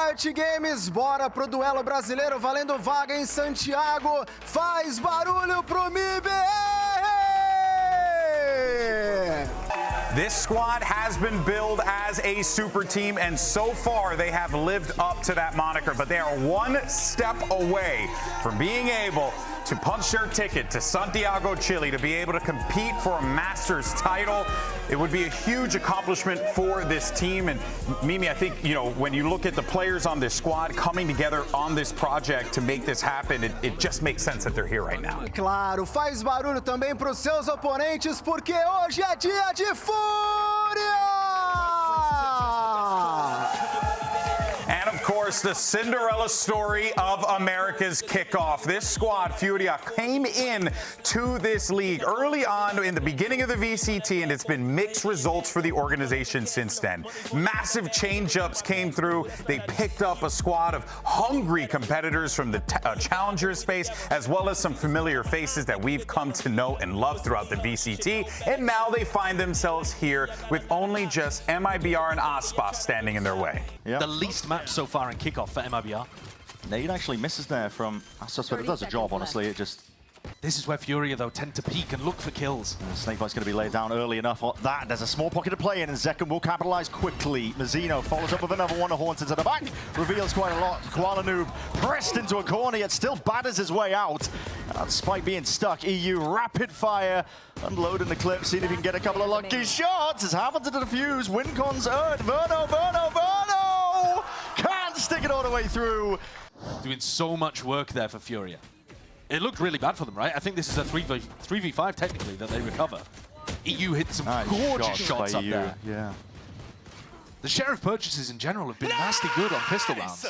Riot Games, bora pro duelo brasileiro valendo vaga em Santiago. Faz barulho pro MIBR! This squad has been billed as a super team, and so far they have lived up to that moniker, but they are one step away from being able to punch their ticket to Santiago, Chile, to be able to compete for a Masters title. It would be a huge accomplishment for this team. And Mimi, I think, you know, when you look at the players on this squad coming together on this project to make this happen, it just makes sense that they're here right now. Claro, faz barulho também pros seus oponentes, porque hoje é dia de fúria! And of course, the Cinderella story of America's Kickoff. This squad, Furia, came in to this league early on in the beginning of the VCT, and it's been mixed results for the organization since then. Massive change-ups came through. They picked up a squad of hungry competitors from the challenger space, as well as some familiar faces that we've come to know and love throughout the VCT. And now they find themselves here with only just MIBR and Aspas standing in their way. Yep. The least map so far in Kickoff for MIBR. Nade actually misses there from Aspas, but it does a job, honestly. It just... This is where Furia, though, tend to peek and look for kills. Snakebite's going to be laid down early enough. That there's a small pocket to play in, and Zekken will capitalize quickly. Mazzino follows up with another one. Haunted to the back, reveals quite a lot. Koala Noob pressed into a corner, yet still batters his way out. Despite being stuck, EU rapid fire, unloading the clip, seeing if he can get a couple of lucky shots. Has happened to defuse. Wincon's earned. Verno! Can't stick it all the way through. Doing so much work there for Furia. It looked really bad for them, right? I think this is a 3v5 technically that they recover. EU hit some gorgeous shots up there. Yeah. The Sheriff purchases in general have been nasty good on pistol rounds.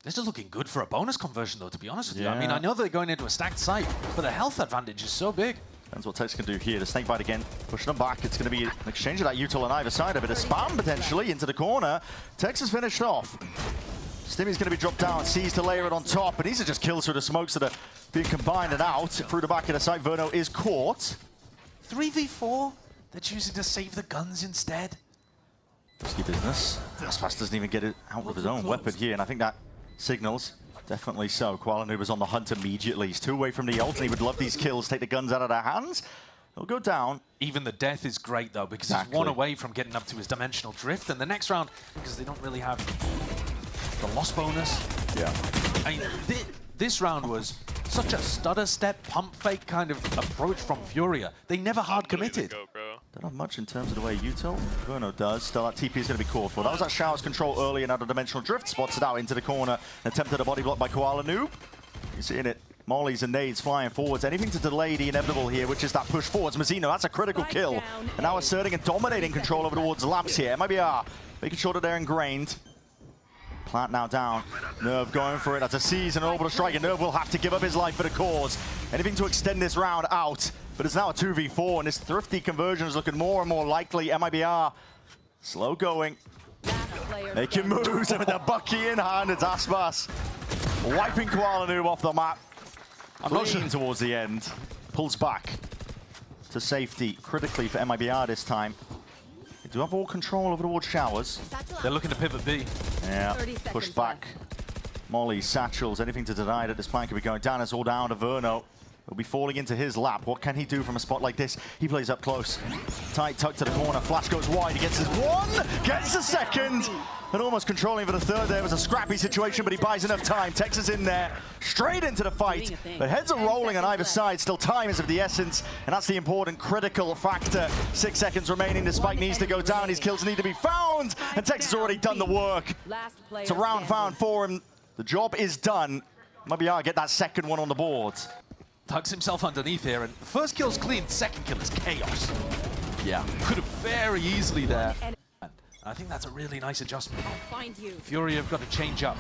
This is looking good for a bonus conversion, though, to be honest with you. I mean, I know they're going into a stacked site, but the health advantage is so big. Depends what Tex can do here. The Snakebite again, pushing them back. It's going to be an exchange of that util on either side. A bit of spam, potentially, into the corner. Tex has finished off. Stimmy's going to be dropped down, sees to layer it on top, and these are just kills through the smokes that are being combined and out. Through the back of the site, Verno is caught. 3v4? They're choosing to save the guns instead. Risky business. Aspas doesn't even get it out with his own weapon here, and I think that signals. Definitely so. Koala Noob is on the hunt immediately. He's 2 away from the ult, and he would love these kills, take the guns out of their hands. He'll go down. Even the death is great, though, because he's 1 away from getting up to his dimensional drift, and the next round, because they don't really have the loss bonus. Yeah. I mean, this round was such a stutter step, pump fake kind of approach from Furia. They never hard committed. Don't have much in terms of the way util. Verno does. Still, that TP is going to be called for. That was that Shower's control early and out of dimensional drift. Spots it out into the corner. Attempted a body block by Koala Noob. You're seeing it. Mollies and nades flying forwards. Anything to delay the inevitable here, which is that push forwards. Mazzino, that's a critical kill. And now asserting and dominating control over towards Labs here. MIBR making sure that they're ingrained. Plant now down. Nerve going for it. That's a seize and an orbital strike, and Nerve will have to give up his life for the cause. Anything to extend this round out, but it's now a 2v4, and this thrifty conversion is looking more and more likely. MIBR slow going, making moves, and with the Bucky in hand, it's Aspas wiping Koala Noob off the map. I'm not sure towards the end. Pulls back to safety, critically for MIBR this time. They do have all control over towards Showers. They're looking to pivot B. Yeah, pushed back. Molly, satchels, anything to deny that this plan could be going down. It's all down to Verno. He'll be falling into his lap. What can he do from a spot like this? He plays up close. Tight tuck to the corner. Flash goes wide. He gets his 1, gets the 2nd. And almost controlling for the 3rd there. It was a scrappy situation, but he buys enough time. Tex is in there, straight into the fight. The heads are rolling on either side. Still time is of the essence, and that's the important critical factor. 6 seconds remaining. The spike needs to go down. These kills need to be found, and Tex has already done the work. It's a round found for him. The job is done. MIBR get that 2nd one on the board. Tucks himself underneath here, and the first kill's clean, 2nd kill is chaos. Yeah, could have very easily there. I think that's a really nice adjustment. Fury have got to change up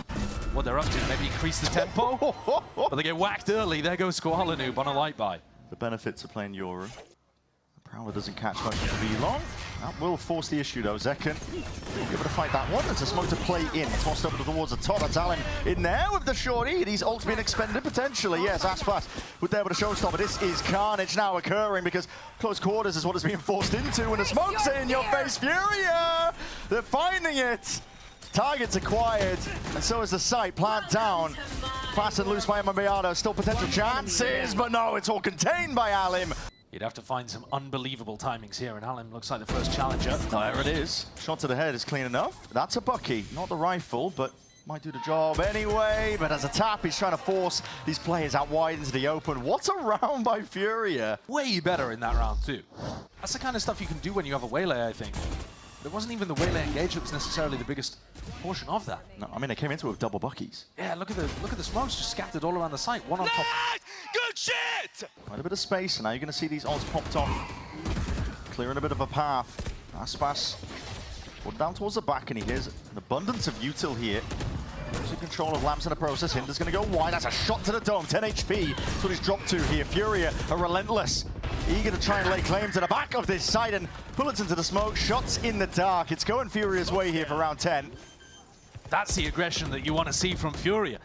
what they're up to, maybe increase the tempo. But they get whacked early. There goes Koala Noob on a light buy. The benefits of playing Yoru. Prowler doesn't catch much for long. That will force the issue though. Zekken able to fight that one. There's a smoke to play in. Tossed over towards the top. That's Allen in there with the shorty. He's ult's been expended potentially. Yes, Aspas with there with a showstopper. This is carnage now occurring because close quarters is what it's being forced into. And the smoke's in your face, Furia! They're finding it. Target's acquired, and so is the site. Plant down. Fast and loose by MIBR. Still potential chances, but no, it's all contained by Alim. You'd have to find some unbelievable timings here, and Alim looks like the first challenger. There it is. Shot to the head is clean enough. That's a Bucky, not the rifle, but might do the job anyway. But as a tap, he's trying to force these players out wide into the open. What a round by Furia. Way better in that round, too. That's the kind of stuff you can do when you have a waylay, I think. It wasn't even the waylay engage that was necessarily the biggest portion of that. No, I mean, they came into it with double Buckies. Yeah, look at the smokes just scattered all around the site. One on top. Good shit! Quite a bit of space, and now you're going to see these odds popped off. Clearing a bit of a path. Aspas put down towards the back, and he hears an abundance of util here. Losing control of Lamps in the process. Hinder's going to go wide. That's a shot to the dome. 10 HP. That's what he's dropped to here. Furia are relentless. Eager to try and lay claim to the back of this side, and bullets into the smoke. Shots in the dark. It's going Furia's way here for round 10. That's the aggression that you want to see from Furia.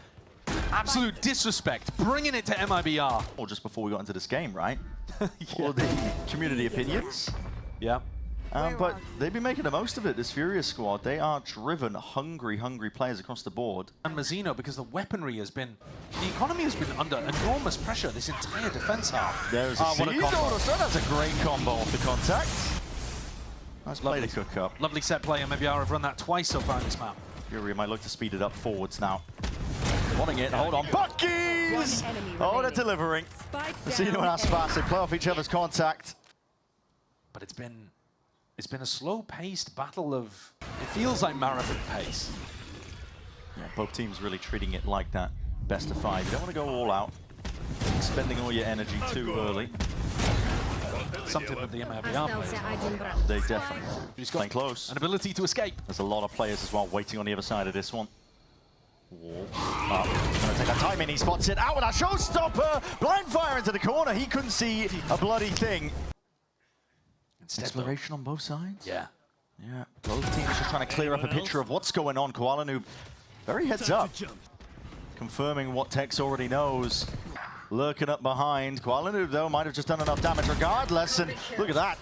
Absolute disrespect, bringing it to MIBR. Or just before we got into this game, right? All the community opinions. Yeah. But they've been making the most of it, this Furia squad. They are driven, hungry players across the board. And Mazzino, because the weaponry has been, the economy has been under enormous pressure this entire defense half. There's a what a combo. That's a great combo off the contact. Nice play to cook up. Lovely set play, and MIBR have run that twice so far in this map. Furia might look to speed it up forwards now. Wanting it, hold on, Buckies! Oh, they're delivering. Mazzino and Aspas, they play off each other's contact. But it's been a slow-paced battle of, it feels like marathon pace. Yeah, both teams really treating it like that. Best of 5. You don't want to go all out. Spending all your energy too early. Something that the MIBR players. They definitely. He's Playing got close. an ability to escape. There's a lot of players as well waiting on the other side of this one. Wall up. Gonna take that time in. He spots it out with a showstopper. Blind fire into the corner. He couldn't see a bloody thing. Exploration on both sides? Yeah. Yeah. Both teams just trying to clear up a picture of what's going on. Koala Noob very heads up. Confirming what Tex already knows. Lurking up behind. Koala Noob, though, might have just done enough damage regardless. And look at that.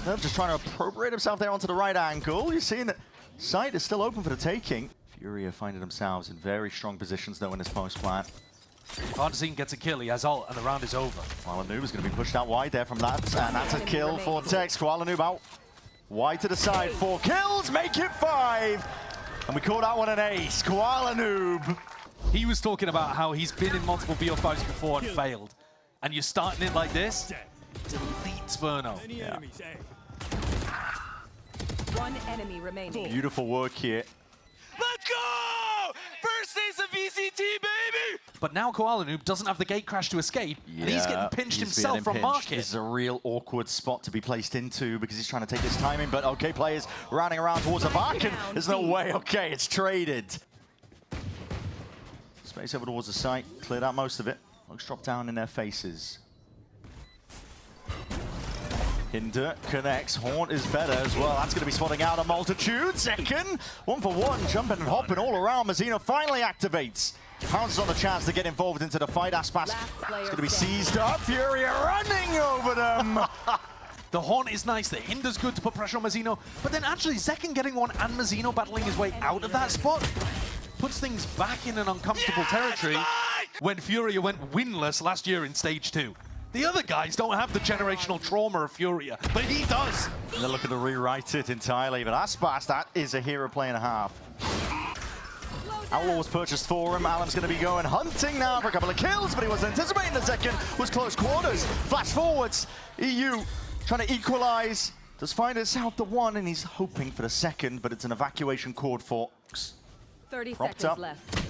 They're just trying to appropriate himself there onto the right ankle. You're seeing that site is still open for the taking. Furia finding themselves in very strong positions, though, in this post plant. Partizan gets a kill, he has ult, and the round is over. Koala Noob is going to be pushed out wide there from that, and that's a kill for Tex. Koala Noob out wide to the side. 4 kills, make it 5. And we call that one an ace. Koala Noob. He was talking about how he's been in multiple BO5s before and failed. And you're starting it like this? Deletes Verno. Yeah. One enemy remaining. Beautiful work here. Let's go! First ace of VCT, baby! But now Koala Noob doesn't have the gate crash to escape, and he's getting pinched himself from market. This is a real awkward spot to be placed into because he's trying to take his timing, but okay, players running around towards the back, and there's no way, okay, it's traded. Space over towards the site, cleared out most of it. Looks dropped down in their faces. Hinder connects. Haunt is better as well. That's going to be spotting out a multitude. Second, 1 for 1, jumping and hopping all around. Mazzino finally activates. Pounces on the chance to get involved into the fight. Aspas is going to be seized up. Furia running over them. The Haunt is nice. The Hinder's good to put pressure on Mazzino. But then actually, Zekken getting one and Mazzino battling his way out of that spot puts things back in an uncomfortable territory when Furia went winless last year in Stage 2. The other guys don't have the generational trauma of Furia, but he does. And they're looking to rewrite it entirely, but Aspas, that is a hero play and a half. Outlaw was purchased for him. Alan's going to be going hunting now for a couple of kills, but he wasn't anticipating the second. Was close quarters. Flash forwards. EU trying to equalize. Does find himself the 1, and he's hoping for the second, but it's an evacuation cord for Ox. 30 Propped seconds up. left.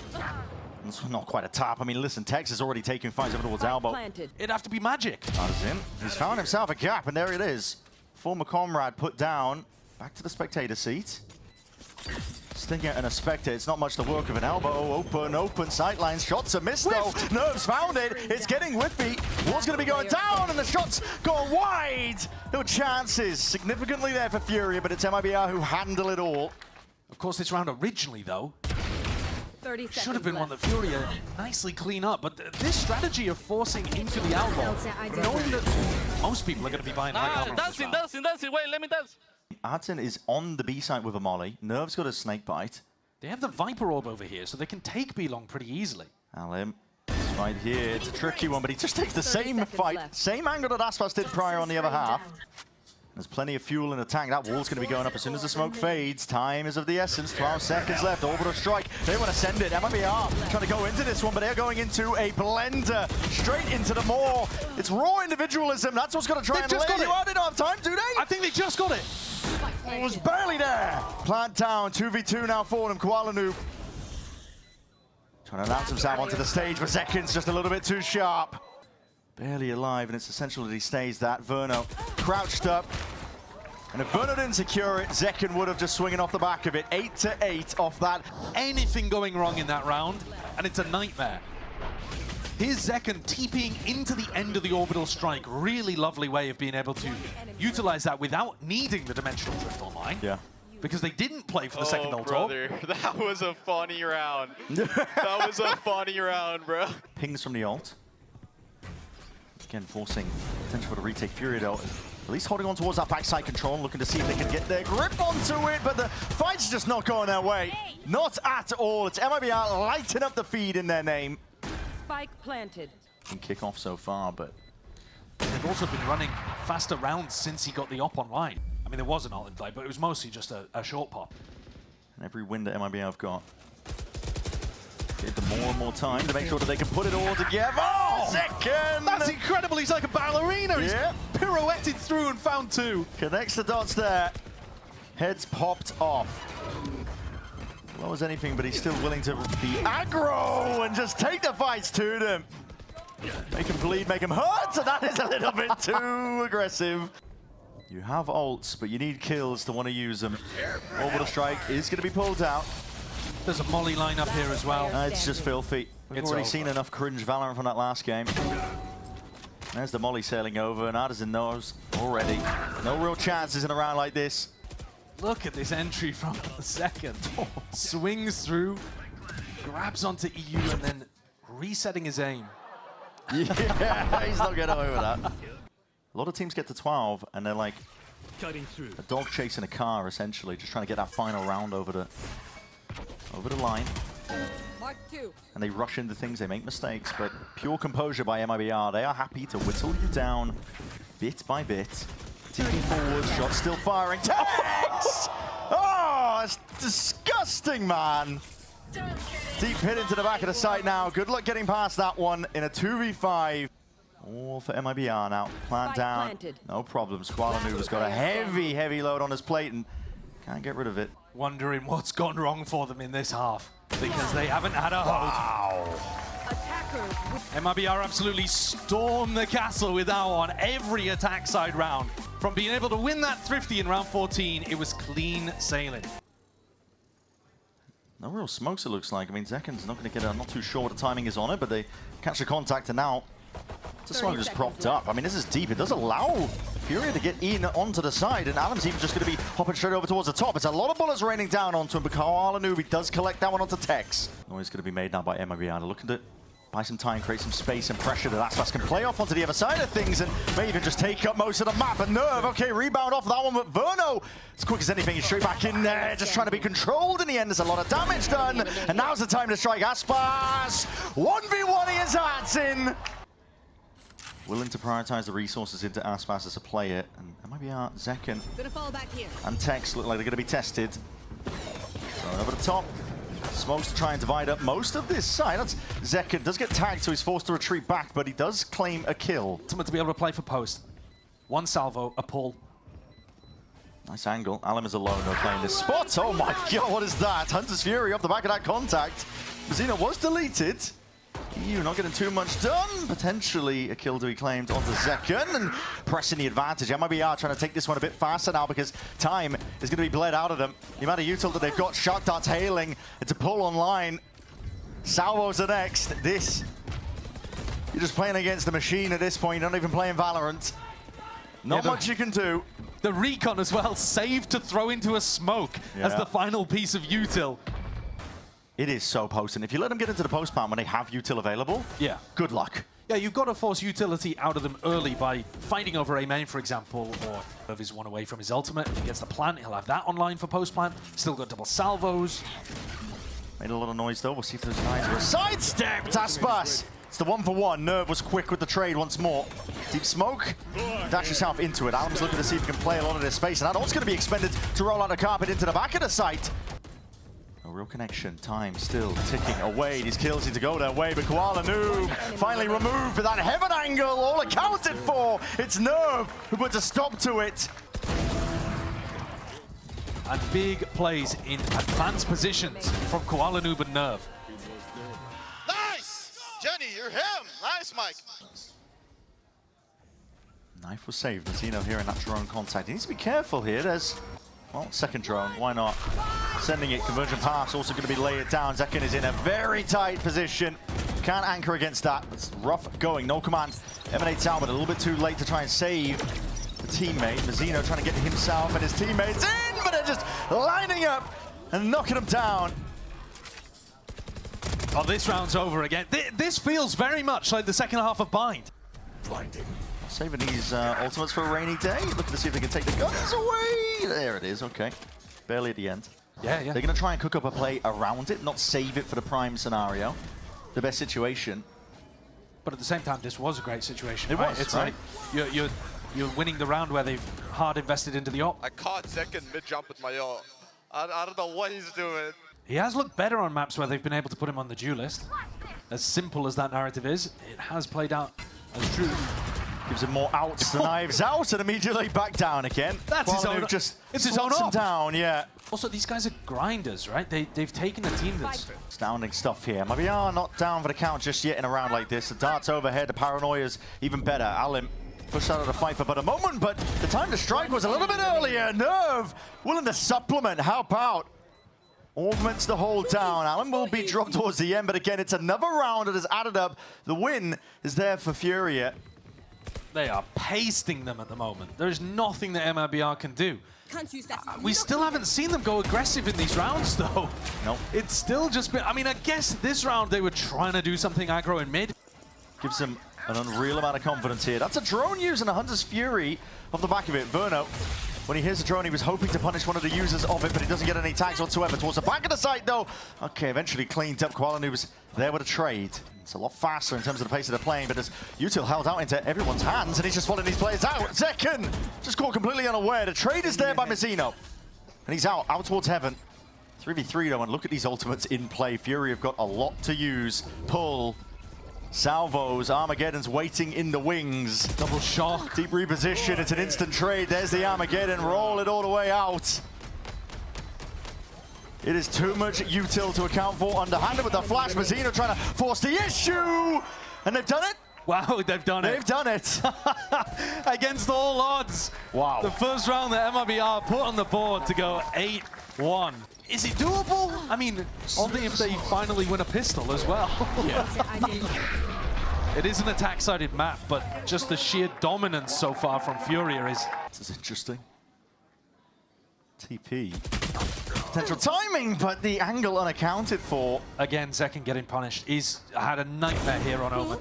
It's not quite a tap. I mean, listen, Tex is already taking fights over towards elbow. Planted. It'd have to be magic. In. He's found himself a gap, and there it is. Former comrade put down. Back to the spectator seat. Stinger and a spectator. It's not much the work of an elbow. Open, sightlines. Shots are missed, though. Nerves found it. It's getting whippy. Wall's going to be going down, and the shots go wide. No chances. Significantly there for Furia, but it's MIBR who handle it all. Of course, this round originally, though, 30 seconds should have been one left. that Furia nicely clean up, but this strategy of forcing into the elbow, knowing that most people are going to be buying high armor. Dancing, wait, let me dance. Artin is on the B site with a molly. Nerve's got a snake bite. They have the Viper Orb over here, so they can take B-Long pretty easily. Alim, right here, it's a tricky one, but he just takes the same fight, left. same angle that Aspas did prior on the other half. There's plenty of fuel in the tank. That wall's going to be going up as soon as the smoke fades. Time is of the essence. 12 seconds left. Orbital strike. They want to send it. MIBR trying to go into this one, but they're going into a blender. Straight into the maw. It's raw individualism. That's what's going to try and lay you out. They don't have time, do they? I think they just got it. It was barely there. Plant down. 2v2 now for them. Kuala Noob trying to announce himself onto the stage, but Zekin's just a little bit too sharp. Barely alive, and it's essential that he stays that. Verno crouched up. And if Verno didn't secure it, Zekin would have just swinging off the back of it. 8-8 off that. Anything going wrong in that round, and it's a nightmare. Here's Zekin TPing into the end of the orbital strike. Really lovely way of being able to utilize that without needing the dimensional drift online. Yeah. Because they didn't play for the second ult. Brother, that was a funny round. That was a funny round, bro. Pings from the ult. Again, forcing potential for the retake. Fury, though, at least holding on towards that backside control, looking to see if they can get their grip onto it, but the fight's just not going their way. Not at all. It's MIBR lighting up the feed in their name. Spike planted. Can kick off so far, but They've also been running faster rounds since he got the op online. I mean, there was an ult in play, but it was mostly just a short pop. and every win that MIBR have got, give them more and more time to make sure that they can put it all together. Oh, second! That's incredible. He's like a ballerina. He's pirouetted through and found two. Connects the dots there. Heads popped off. Low as anything, but he's still willing to be aggro and just take the fights to them. Make him bleed, make him hurt, so that is a little bit too aggressive. You have ults, but you need kills to want to use them. Orbital strike is going to be pulled out. There's a molly line up here as well. It's just filthy. We've already seen enough cringe VALORANT from that last game. There's the molly sailing over, and Artisan knows already. No real chances in a round like this. Look at this entry from the second. Swings through, grabs onto EU, and then resetting his aim. Yeah, he's not getting away with that. A lot of teams get to 12, and they're like a dog chasing a car, essentially, just trying to get that final round over the line. Mark 2. And they rush into things, they make mistakes, but pure composure by MIBR. They are happy to whittle you down bit by bit. TP forward, shot still firing. Tex! Oh, it's disgusting, man. Deep hit into the back of the site now. Good luck getting past that one in a 2v5. All for MIBR now. Plant down. Planted. No problems. Kuala Noob has got a heavy, heavy load on his plate and can't get rid of it. Wondering what's gone wrong for them in this half, because they haven't had a hold. Attackers with MIBR absolutely stormed the castle with that one every attack side round. From being able to win that thrifty in round 14, it was clean sailing. No real smokes, it looks like. I mean, Zekin's not going to get it. I'm not too sure what the timing is on it, but they catch the contact, and now the smoke just propped up. I mean, this is deep. It does allow Fury to get in onto the side, and Adam's even just going to be hopping straight over towards the top. It's a lot of bullets raining down onto him, but Kuala Noob does collect that one onto Tex. Noise going to be made now by MIBR. They're looking to buy some time, create some space and pressure that Aspas can play off onto the other side of things and may even just take up most of the map. And Nerve, okay, rebound off that one, but Verno, as quick as anything, he's straight back in there, just trying to be controlled in the end. There's a lot of damage done, and now's the time to strike Aspas. 1v1 he is Artsin. Willing to prioritize the resources into Aspas as a player, and MIBR, Zekin, gonna fall back here. and Tex look like they're going to be tested. Going over the top. Smokes to try and divide up most of this side. That's Zekin does get tagged, so he's forced to retreat back, but he does claim a kill. Someone to be able to play for post. One salvo, a pull. Nice angle. Alim is alone though playing this spot. Oh my god, what is that? Hunter's Fury off the back of that contact. Zeno was deleted. EU not getting too much done. Potentially a kill to be claimed onto Zekin and pressing the advantage. MIBR trying to take this one a bit faster now because time is going to be bled out of them. The amount of util that they've got, shot darts hailing. It's a pull online. Salvos are next. This, you're just playing against the machine at this point. You're not even playing VALORANT. Not much you can do. The recon as well, saved to throw into a smoke as the final piece of util. It is so potent. If you let them get into the post plant when they have util available, good luck. Yeah, you've got to force utility out of them early by fighting over A main, for example, or if he's one away from his ultimate. If he gets the plant, he'll have that online for post plant. Still got double salvos. Made a lot of noise though. We'll see if those guys were sidestepped. Aspas. It's the 1-for-1. Nerve was quick with the trade once more. Deep smoke. Dash yourself into it. Alan's looking to see if he can play a lot of this space. And that ult's going to be expended to roll out the carpet into the back of the site. A real connection. Time still ticking away. These kills need to go their way. But Koala Noob finally removed with that heaven angle. All accounted for. It's Nerve who puts a stop to it. And big plays in advanced positions from Koala Noob and Nerve. Nice! Jenny, you're him! Nice, Mike! Knife was saved. Mazino here in that drone contact. He needs to be careful here. There's, well, second drone. Why not? Sending it. Convergent pass also going to be laid down. Zekken is in a very tight position. Can't anchor against that. It's rough going. No command emanates out, but a little bit too late to try and save the teammate. Mazino trying to get himself and his teammates in, but they're just lining up and knocking them down. Oh, this round's over again. This feels very much like the second half of Bind. Saving these ultimates for a rainy day. Looking to see if they can take the guns away. There it is. Okay. Barely at the end. Yeah. They're going to try and cook up a play around it, not save it for the prime scenario. The best situation. But at the same time, this was a great situation. It was, It's right? like you're winning the round where they've hard invested into the op. I caught Zekken mid-jump with my ult. I don't know what he's doing. He has looked better on maps where they've been able to put him on the duel list. As simple as that narrative is, it has played out as true. Gives him more outs. The knives out and immediately back down again. That's his own. It's his own op. Down, yeah. Also, these guys are grinders, right? They've taken a team that's Astounding stuff here. MIBR not down for the count just yet in a round like this. The darts overhead, the paranoia's even better. Alim pushed out of the fight for but a moment, but the time to strike was a little bit earlier. Nerve willing to supplement, help out. Augments the hold down. Alan will be dropped towards the end, but again, it's another round that is added up. The win is there for Furia. they are pasting them at the moment. There's nothing that MIBR can do. We still haven't seen them go aggressive in these rounds, though. Nope. It's still just been... I mean, I guess this round they were trying to do something aggro in mid. Gives them an unreal amount of confidence here. That's a drone using a Hunter's Fury off the back of it. Verno, when he hears the drone, he was hoping to punish one of the users of it, but he doesn't get any tags whatsoever. Towards the back of the site, though. Okay, eventually cleaned up. Koala was there with a trade. It's a lot faster in terms of the pace of the playing, but as Util held out into everyone's hands, and he's just following these players out. Zekken just caught completely unaware. The trade is there by Mazzino. And he's out towards heaven. 3v3 though, and look at these ultimates in play. Fury have got a lot to use. Pull, salvos, Armageddon's waiting in the wings. Double shock. Deep reposition, it's an instant trade. There's the Armageddon, roll it all the way out. It is too much util to account for. Underhanded with the flash. Mazzino trying to force the issue. And they've done it. Wow, they've done it. They've done it. Against all odds. Wow. The first round that MIBR put on the board to go 8-1. Is it doable? I mean, only if they finally win a pistol as well. Yeah. It is an attack-sided map, but just the sheer dominance so far from Furia is... This is interesting. TP. Potential timing, but the angle unaccounted for. Again, Zekken getting punished. He's had a nightmare here on Omen.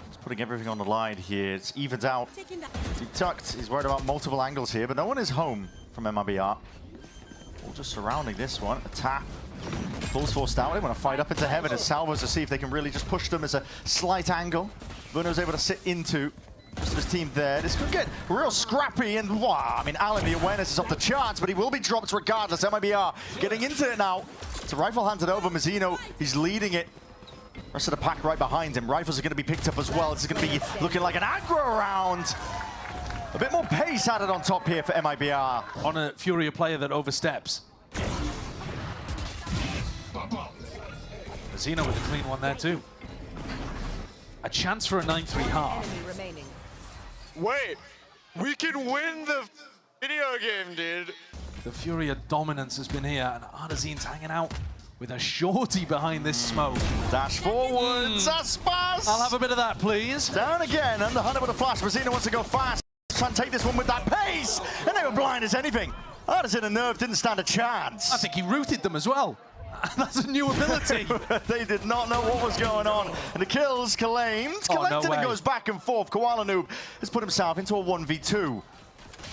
He's putting everything on the line here. It's evened out. Deep tucked. He's worried about multiple angles here, but no one is home from MIBR. All just surrounding this one. A tap. Pulls forced out. They want to fight up into heaven as salvos to see if they can really just push them as a slight angle. Bruno's able to sit into most of his team there. This could get real scrappy and wow. I mean, Alan, the awareness is off the charts, but he will be dropped regardless. MIBR getting into it now. It's a rifle handed over. Mazzino, he's leading it. Rest of the pack right behind him. Rifles are going to be picked up as well. This is going to be looking like an aggro round. A bit more pace added on top here for MIBR. On a Furia player that oversteps. Mazzino with a clean one there too. A chance for a 9-3 half. Wait, we can win the video game, dude. The Furia dominance has been here, and Ardazine's hanging out with a shorty behind this smoke. Dash forwards, Aspas! I'll have a bit of that, please. Down again, underhanded with a flash. Mazzino wants to go fast. Try and take this one with that pace, and they were blind as anything. Ardazine and Nerve didn't stand a chance. I think he rooted them as well. That's a new ability. They did not know what was going on. And the kills claimed. Collected and goes back and forth. Koala Noob has put himself into a 1v2.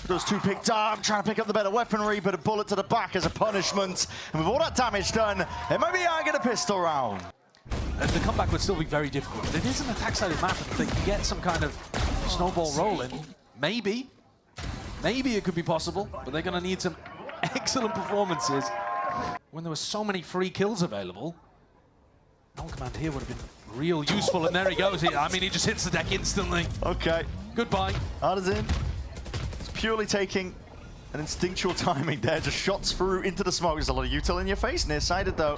Those two picked up, trying to pick up the better weaponry, but a bullet to the back as a punishment. And with all that damage done, MIBR get a pistol round. The comeback would still be very difficult, but it is an attack-sided map, and if they can get some kind of snowball rolling, maybe it could be possible, but they're going to need some excellent performances. When there were so many free kills available, Null Command here would have been real useful, and there he goes. I mean, he just hits the deck instantly. Okay. Goodbye. Artisan. It's purely taking an instinctual timing there, just shots through into the smoke. There's a lot of util in your face, near-sided though.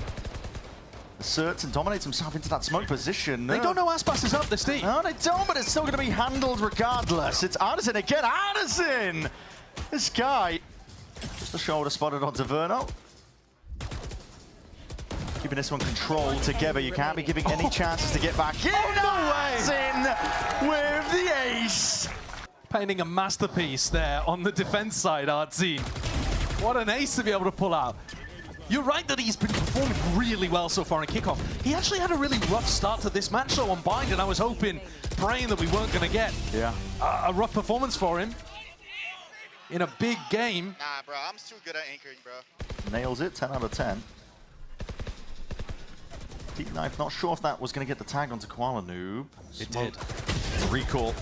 Asserts and dominates himself into that smoke position. They don't know Aspas is up this team. No, they don't, but it's still going to be handled regardless. It's Artisan again. Artisan! This guy. Just a shoulder spotted onto Verno. Keeping this one controlled together. You can't be giving any chances to get back in. Artisan with the ace. Painting a masterpiece there on the defense side, Artzine. What an ace to be able to pull out. You're right that he's been performing really well so far in kickoff. He actually had a really rough start to this match though on Bind, and I was hoping, praying that we weren't going to get a rough performance for him in a big game. Nah, bro, I'm too good at anchoring, bro. Nails it, 10 out of 10. Deep Knife, not sure if that was going to get the tag onto Koala Noob. It did. It's a recall.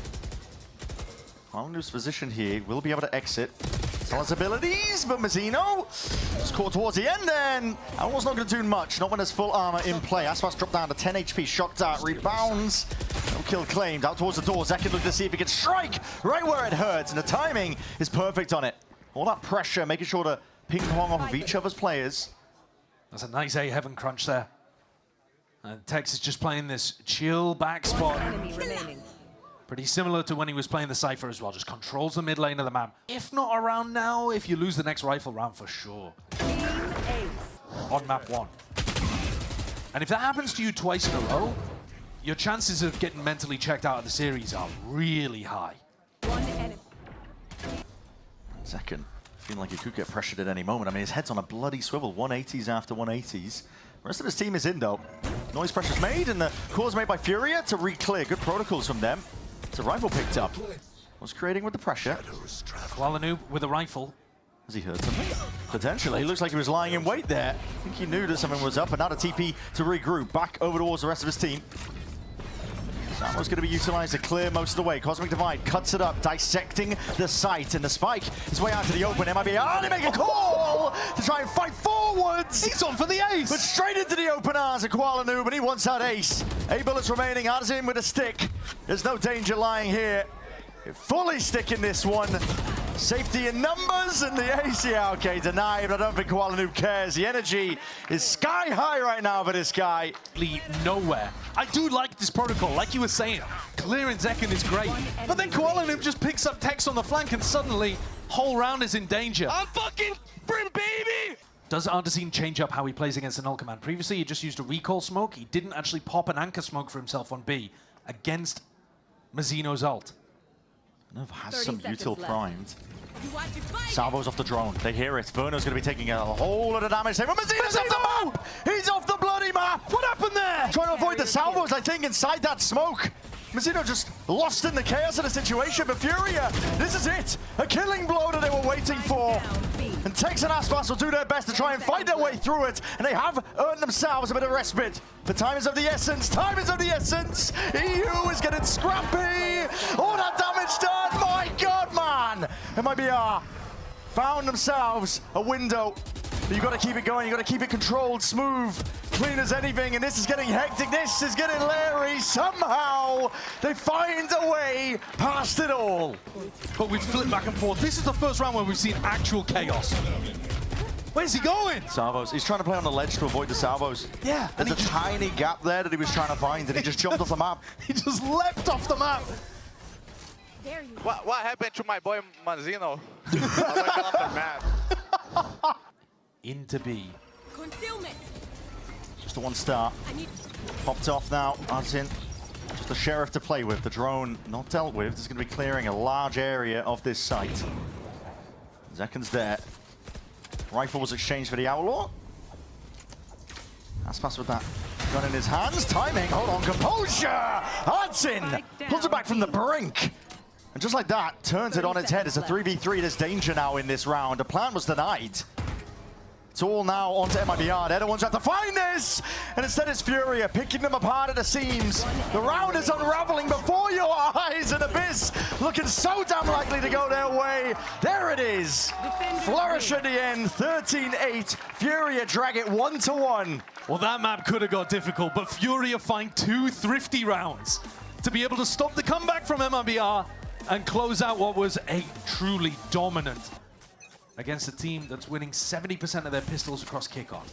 Koala Noob's position here, will be able to exit. Still has abilities, but Mazzino is caught towards the end then. Almost not going to do much, not when there's full armor in play. Aspas dropped down to 10 HP, shocked out, rebounds. No kill claimed, out towards the door. Zekin looking to see if he can strike right where it hurts, and the timing is perfect on it. All that pressure, making sure to ping pong off of each other's players. That's a nice A-Heaven crunch there. And Tex is just playing this chill back spot. Enemy remaining. Pretty similar to when he was playing the Cypher as well. Just controls the mid lane of the map. If not around now, if you lose the next rifle round for sure. Team ace. On map 1. And if that happens to you twice in a row, your chances of getting mentally checked out of the series are really high. One enemy. Second, feeling like he could get pressured at any moment. I mean, his head's on a bloody swivel. 180s after 180s. The rest of his team is in, though. Noise pressure's made, and the call's made by Furia to re-clear. Good protocols from them. It's a rifle picked up. Was creating with the pressure. Koala Noob with a rifle. Has he heard something? Potentially. He looks like he was lying in wait there. I think he knew that something was up, and now the TP to regroup. Back over towards the rest of his team. Samo's going to be utilized to clear most of the way. Cosmic Divide cuts it up, dissecting the site, and the spike is way out to the open. MIBR, they make a call to try and fight forwards. He's on for the ace! But straight into the open arms of Koala Noob, and he wants that ace. 8 bullets remaining, Artisan with a stick. There's no danger lying here. Fully sticking this one. Safety in numbers, and the ace, yeah, okay, denied, but I don't think Koala Noob cares. The energy is sky high right now for this guy. Nowhere. I do like this protocol, like you were saying. Clearing Zekin is great, but then Koala Noob just picks up Tex on the flank, and suddenly, whole round is in danger. I'm fucking Brim, baby! Does Artisan change up how he plays against the Null Command? Previously, he just used a recall smoke. He didn't actually pop an anchor smoke for himself on B against Mazzino's ult. Nov has some util left. primed. You want to fight? Salvo's off the drone. They hear it. Verno's going to be taking a whole lot of damage. Mazzino's off the map! He's off the bloody map! What happened there? Trying to avoid the salvos, I think, inside that smoke. Mazzino just lost in the chaos of the situation, but Furia, this is it. A killing blow that they were waiting for. And Tex and Aspas will do their best to try and fight their way through it, and they have earned themselves a bit of respite. The time is of the essence. Time is of the essence. EU is getting scrappy. All that damage done. My God, man. MIBR found themselves a window. But you got to keep it going. You got to keep it controlled, smooth, clean as anything. And this is getting hectic. This is getting Larry. Somehow they find a way past it all. But we've flipped back and forth. This is the first round where we've seen actual chaos. Where's he going? Salvos. He's trying to play on the ledge to avoid the salvos. Yeah. There's a tiny gap there that he was trying to find, and he just jumped off the map. He just leapt off the map. There you What happened to my boy Mazzino? I went off the map. Into B. Concealment. Just a one star. I need. Popped off now. Artisan. Just a sheriff to play with. The drone not dealt with. It's going to be clearing a large area of this site. Zekin's there. Rifle was exchanged for the Outlaw. Aspas with that gun in his hands. Timing. Hold on. Composure. Artisan pulls it back from the brink. And just like that, turns it on its head. It's a 3v3. There's danger now in this round. The plan was denied. It's all now onto MIBR. Everyone's trying to find this! And instead it's Furia picking them apart at the seams. The round is unraveling before your eyes, and Abyss looking so damn likely to go their way. There it is. Flourish at the end, 13-8. Furia drag it 1-1. Well, that map could have got difficult, but Furia find 2 thrifty rounds to be able to stop the comeback from MIBR and close out what was a truly dominant against a team that's winning 70% of their pistols across kickoff.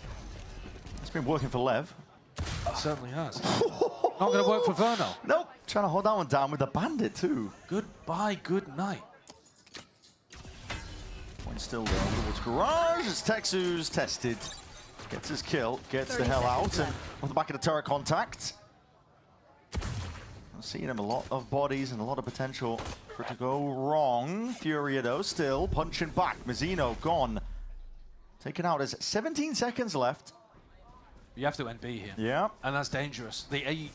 It's been working for Lev. It certainly has. Not going to work for Verno. Nope, trying to hold that one down with the bandit too. Goodbye, good night. Point still down towards Garage as Texu's tested. Gets his kill, gets the hell out, and on the back of the turret contact. I'm seeing him a lot of bodies and a lot of potential for it to go wrong. Furia though still punching back. Mazzino gone. Taken out. There's 17 seconds left. You have to end B here. Yeah. And that's dangerous. The A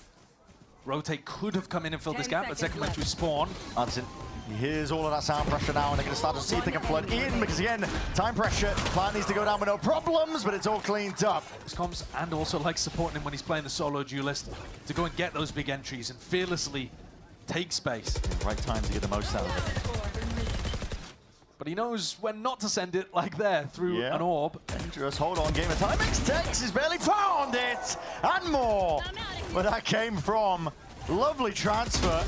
rotate could have come in and filled this gap, but second went through spawn. Hudson, he hears all of that sound pressure now, and they're going to start to see if they can flood in, because again, time pressure. Plant needs to go down with no problems, but it's all cleaned up. Comms and also like supporting him when he's playing the solo duelist to go and get those big entries and fearlessly take space. Right time to get the most out of it. But he knows when not to send it like there through an orb. Dangerous, hold on, game of time. Tex has barely found it, and more. Where that came from. Lovely transfer.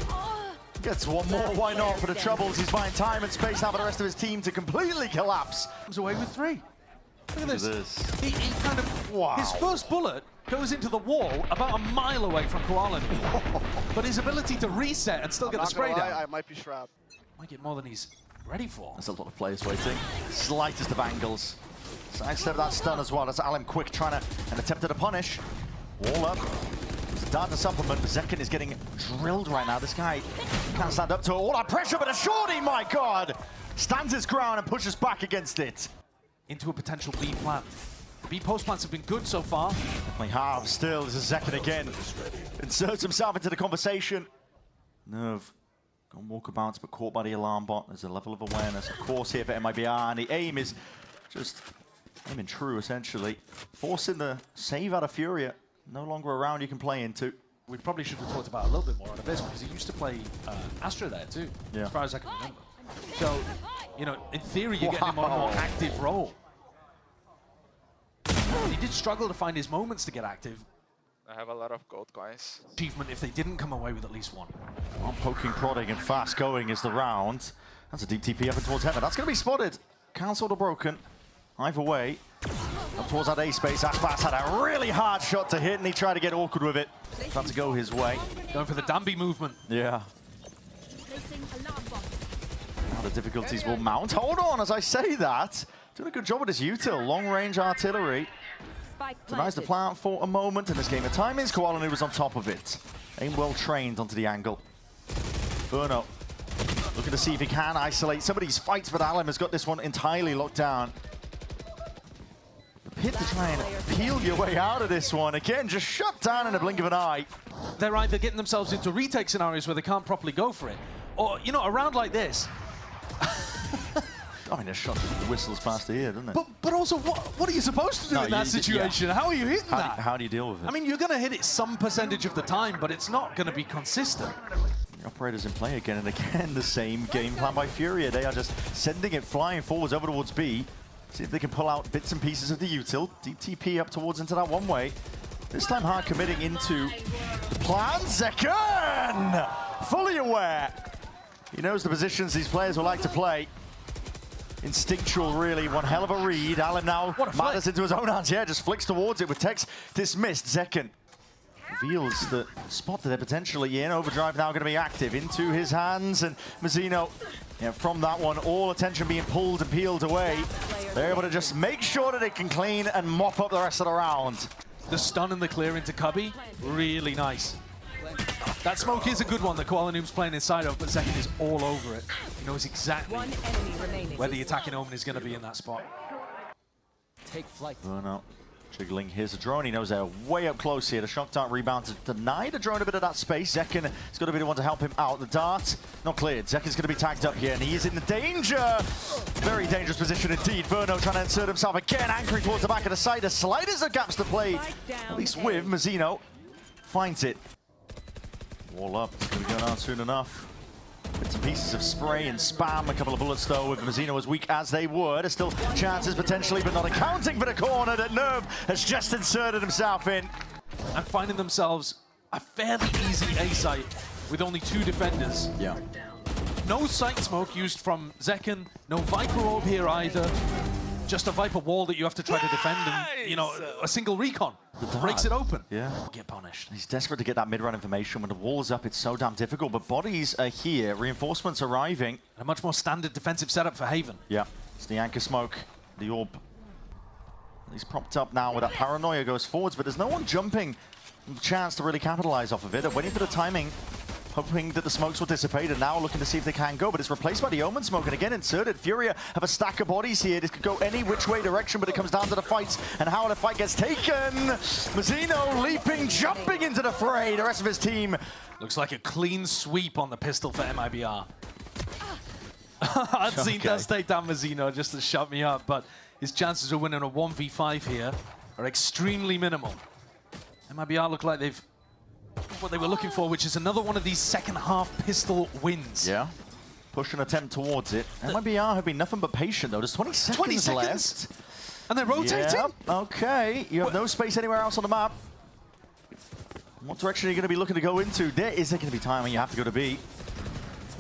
Gets one more, why not, for the troubles. He's buying time and space now for the rest of his team to completely collapse. Comes away with 3. Look at this. He kind of, wow. His first bullet goes into the wall about a mile away from Koala. But his ability to reset and still get the spray down. I might be strapped. Might get more than he's ready for. There's a lot of players waiting. Slightest of angles. Sidestep that stun as well. That's Alim quick trying to, and attempted to punish. Wall up. There's a dart to supplement, but Zekin is getting drilled right now. This guy can't stand up to all that pressure, but a shorty, my God! Stands his ground and pushes back against it. Into a potential B plant. The B post plants have been good so far. Like half still, this is Zekin again. Inserts himself into the conversation. Nerve. Gone walkabouts, but caught by the alarm bot. There's a level of awareness, of course, here for MIBR, and the aim is just aiming true, essentially. Forcing the save out of Furia. No longer a round you can play into. We probably should have talked about a little bit more out of this, because he used to play Astra there too, as far as I can remember. So, you know, in theory, you're getting him on a more active role. He did struggle to find his moments to get active. I have a lot of gold coins. Achievement if they didn't come away with at least 1. On poking, prodding, and fast going is the round. That's a deep TP up and towards heaven. That's going to be spotted. Cancelled or broken. Either way. Up towards that A space. Ashbass had a really hard shot to hit, and he tried to get awkward with it. Tried to go his way. Going for the Dambi movement. Yeah. Now the difficulties will mount. Hold on, as I say that. Doing a good job with his util. Long-range artillery. Denies the plant for a moment, and this game of timings. Koala was on top of it. Aim well trained onto the angle. Verno looking to see if he can isolate some of these fights, but Alim has got this one entirely locked down. The pit to try and peel your way out of this one. Again, just shut down in a blink of an eye. They're either getting themselves into retake scenarios where they can't properly go for it, or, you know, a round like this. I mean, a shot whistles past the ear, doesn't it? But also, what are you supposed to do in that situation? How are you hitting that? How do you deal with it? I mean, you're going to hit it some percentage of the time, but it's not going to be consistent. The operators in play again, and again, the same game plan by Furia. They are just sending it flying forwards over towards B. See if they can pull out bits and pieces of the util. DTP up towards into that one way. This time hard committing into the plan. Zekin! Fully aware. He knows the positions these players will like to play. Instinctual, really. One hell of a read. Alim now matters into his own hands. Yeah, just flicks towards it with Tex dismissed. Zekin reveals the spot that they're potentially in. Overdrive now going to be active into his hands. And Mazzino, from that one, all attention being pulled and peeled away. They're able to just make sure that they can clean and mop up the rest of the round. The stun and the clear into Cubby, really nice. That smoke is a good one that Koala Noob's playing inside of, but Zekin is all over it. He knows exactly where the attacking omen is going to be in that spot. Take flight. Verno Jiggling, here's a drone. He knows they're way up close here. The shock dart rebound to deny the drone a bit of that space. Zekken has got to be the one to help him out. The dart, not cleared. Zekken's going to be tagged up here, and he is in the danger. Very dangerous position indeed. Verno trying to insert himself again, anchoring towards the back of the side. The slightest of gaps to play, at least with Mazzino. Finds it. Wall up. It's going to be going on soon enough. Bits and pieces of spray and spam. A couple of bullets though, with Mazzino as weak as they were. There's still chances potentially, but not accounting for the corner that Nerve has just inserted himself in. And finding themselves a fairly easy A site with only 2 defenders. Yeah. No sight smoke used from Zekken, no Viper orb here either. Just a Viper wall that you have to try to defend, and you know, a single recon breaks it open. Yeah. Get punished. He's desperate to get that mid-run information. When the wall is up, it's so damn difficult, but bodies are here, reinforcements arriving. A much more standard defensive setup for Haven. Yeah, it's the anchor smoke, the orb. He's propped up now with that paranoia goes forwards, but there's no one jumping. Chance to really capitalize off of it. Waiting for the timing, hoping that the smokes will dissipate, and now looking to see if they can go, but it's replaced by the Omen smoke, and again inserted. Furia have a stack of bodies here. This could go any which way direction, but it comes down to the fights and how the fight gets taken. Mazzino leaping, jumping into the fray. The rest of his team. Looks like a clean sweep on the pistol for MIBR. Unseen does take down Mazzino just to shut me up, but his chances of winning a 1v5 here are extremely minimal. MIBR look like they've what they were looking for, which is another one of these second half pistol wins. Yeah. Push an attempt towards it. MIBR have been nothing but patient though. There's 20 seconds left. And they're rotating? Yep. Okay. You have no space anywhere else on the map. What direction are you going to be looking to go into? There isn't going to be time when you have to go to B.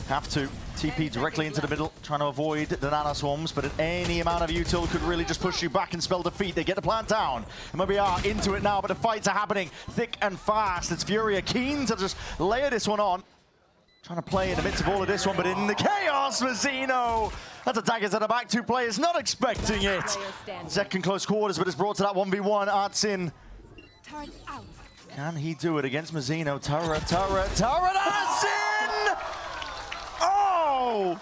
Have to. TP directly into the middle, trying to avoid the nano swarms, but at any amount of util could really just push you back and spell defeat. They get the plant down. MIBR into it now, but the fights are happening thick and fast. It's Furia keen to just layer this one on. Trying to play in the midst of all of this one, but in the chaos, Mazzino. That's a daggers at the back, 2 players not expecting it. Zekken close quarters, but it's brought to that 1v1. Arts in. Can he do it against Mazzino? Turret, Arts in! Oh,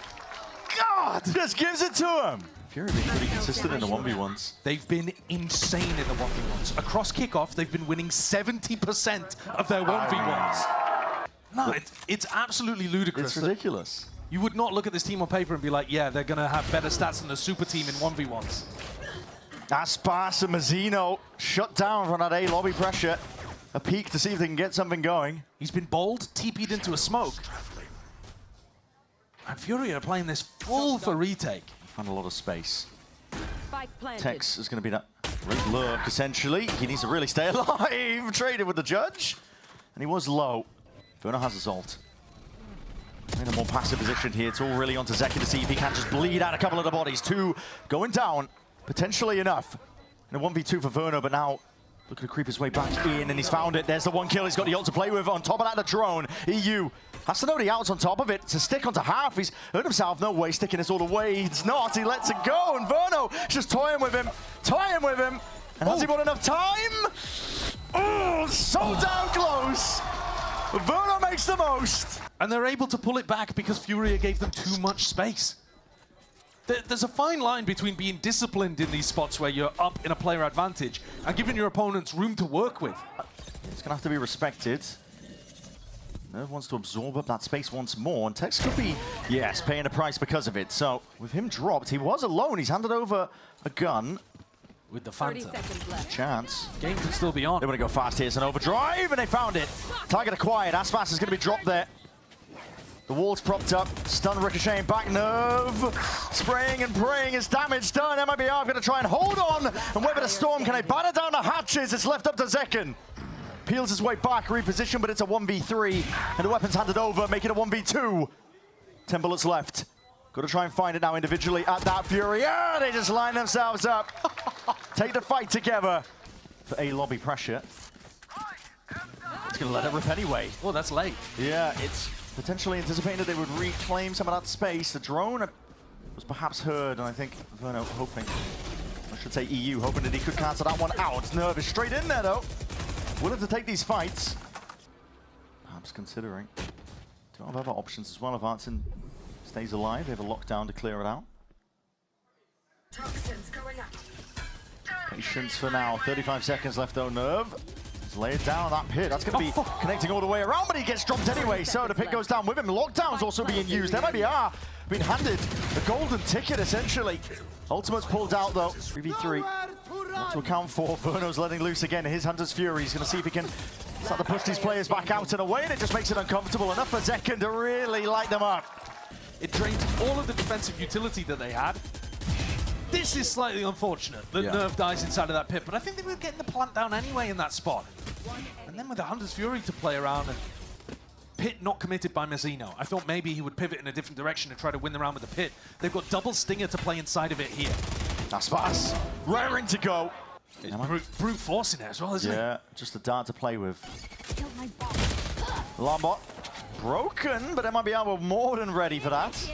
God! Just gives it to him. Fury being pretty consistent in the 1v1s. They've been insane in the 1v1s. Across kickoff, they've been winning 70% of their 1v1s. No, it's absolutely ludicrous. It's ridiculous. You would not look at this team on paper and be like, yeah, they're going to have better stats than the super team in 1v1s. Aspas and Mazzino shut down from that A lobby pressure. A peek to see if they can get something going. He's been bold, TP'd into a smoke. And Fury are playing this full for retake. Found a lot of space. Spike Tex is going to be that great lurk, essentially. He needs to really stay alive. Traded with the judge. And he was low. Verno has his ult. In a more passive position here. It's all really onto Zekken to see if he can just bleed out a couple of the bodies. 2 going down. Potentially enough. And a 1v2 for Verno, but now looking to creep his way back in, and he's found it. There's the 1 kill. He's got the ult to play with. On top of that, the drone. EU has to know the outs on top of it to stick onto half. He's hurt himself. No way sticking this all the way. He's not. He lets it go, and Verno just toying with him. And has he got enough time? Oh, so down close. Verno makes the most. And they're able to pull it back because Furia gave them too much space. There's a fine line between being disciplined in these spots where you're up in a player advantage and giving your opponents room to work with. It's going to have to be respected. Nerve wants to absorb up that space once more, and Tex could be, yes, paying a price because of it. So, with him dropped, he was alone. He's handed over a gun. With the Phantom. Chance. Game can still be on. They want to go fast. Here's an overdrive, and they found it. Target acquired. Aspas is going to be dropped there. The wall's propped up. Stun ricocheting back. Nerve spraying and praying. His damage done. MIBR going to try and hold on and weather the storm. Can they batter down the hatches? It's left up to Zekken. Peels his way back, reposition, but it's a 1v3. And the weapon's handed over, making a 1v2. 10 bullets left. Got to try and find it now individually at that Fury. Yeah, they just line themselves up. Take the fight together for A lobby pressure. It's going to let it rip anyway. Oh, that's late. Yeah, it's potentially anticipating that they would reclaim some of that space. The drone was perhaps heard, and I think Verno hoping, I should say EU, hoping that he could cancel that one out. Nerve is straight in there, though. Willing to take these fights. Perhaps considering. Do have other options as well. If Artson stays alive, they have a lockdown to clear it out. Toxins going up. Patience for now. 35 seconds left though, Nerve. He's laid down that pit. That's going to be connecting all the way around, but he gets dropped anyway. So the pit goes down with him. Lockdown's also being used. MIBR been handed the golden ticket, essentially. Ultimate's pulled out though. 3v3. Not to account for. Verno's letting loose again. His Hunter's Fury. He's going to see if he can start to push these players back out and away, and it just makes it uncomfortable enough for Zekken to really light them up. It drains all of the defensive utility that they had. This is slightly unfortunate that Nerve dies inside of that pit, but I think they were getting the plant down anyway in that spot. And then with the Hunter's Fury to play around, and pit not committed by Mazzino. I thought maybe he would pivot in a different direction and try to win the round with the pit. They've got double stinger to play inside of it here. That's fast. Raring to go. It's brute forcing it as well, isn't it? Yeah, just a dart to play with. Alarm bot broken, but MIBR were more than ready for that.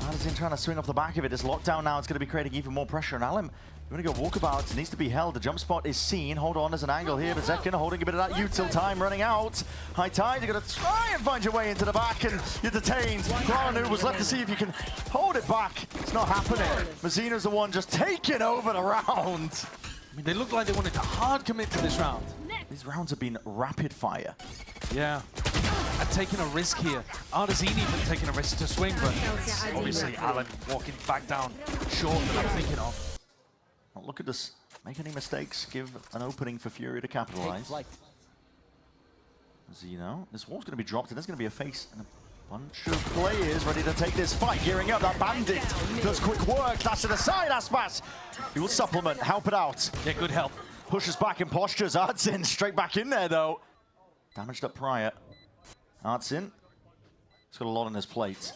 Addison trying to swing off the back of it. This lockdown now is going to be creating even more pressure on Alem. You want to go walkabout, it needs to be held. The jump spot is seen. Hold on, there's an angle here, but Zekken holding a bit of that util time running out. High tide, you're going to try and find your way into the back, and you're detained. Koalanu was left to see if you can hold it back. It's not happening. Mazzino's the one just taking over the round. I mean, they look like they wanted to hard commit to this round. These rounds have been rapid fire. Yeah. And taking a risk here. Artazine even taking a risk to swing, but obviously Allen walking back down short that I'm thinking of. Well, look at this. Make any mistakes, give an opening for Fury to capitalize. Zeno, this wall's going to be dropped, and there's going to be a face and a bunch of players ready to take this fight. Gearing up, that bandit does quick work. That's to the side, Aspas. He will supplement, help it out. Yeah, good help. Pushes back and postures. Artsin straight back in there, though. Damaged up prior. Artsin. He's got a lot on his plate.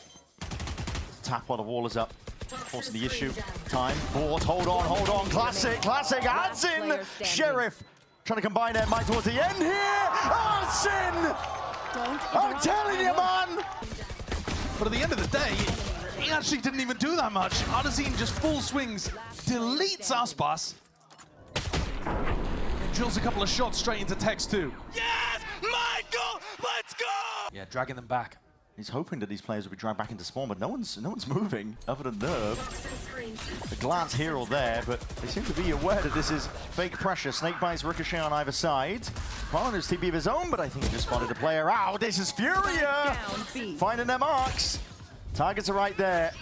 Tap while the wall is up. Forcing the issue. Time. Board. Hold on. Classic. Artsin. Sheriff. Trying to combine their might towards the end here. Artsin! I'm telling you, man! But at the end of the day, he actually didn't even do that much. Artazine just full swings, deletes Aspas. And drills a couple of shots straight into Tex too. Yes! Michael! Let's go! Yeah, dragging them back. He's hoping that these players will be dragged back into spawn, but no one's moving other than Nerve. A glance here or there, but they seem to be aware that this is fake pressure. Snake bites ricochet on either side. Partner's TP of his own, but I think he just spotted a player out. This is Furia! Finding their marks. Targets are right there.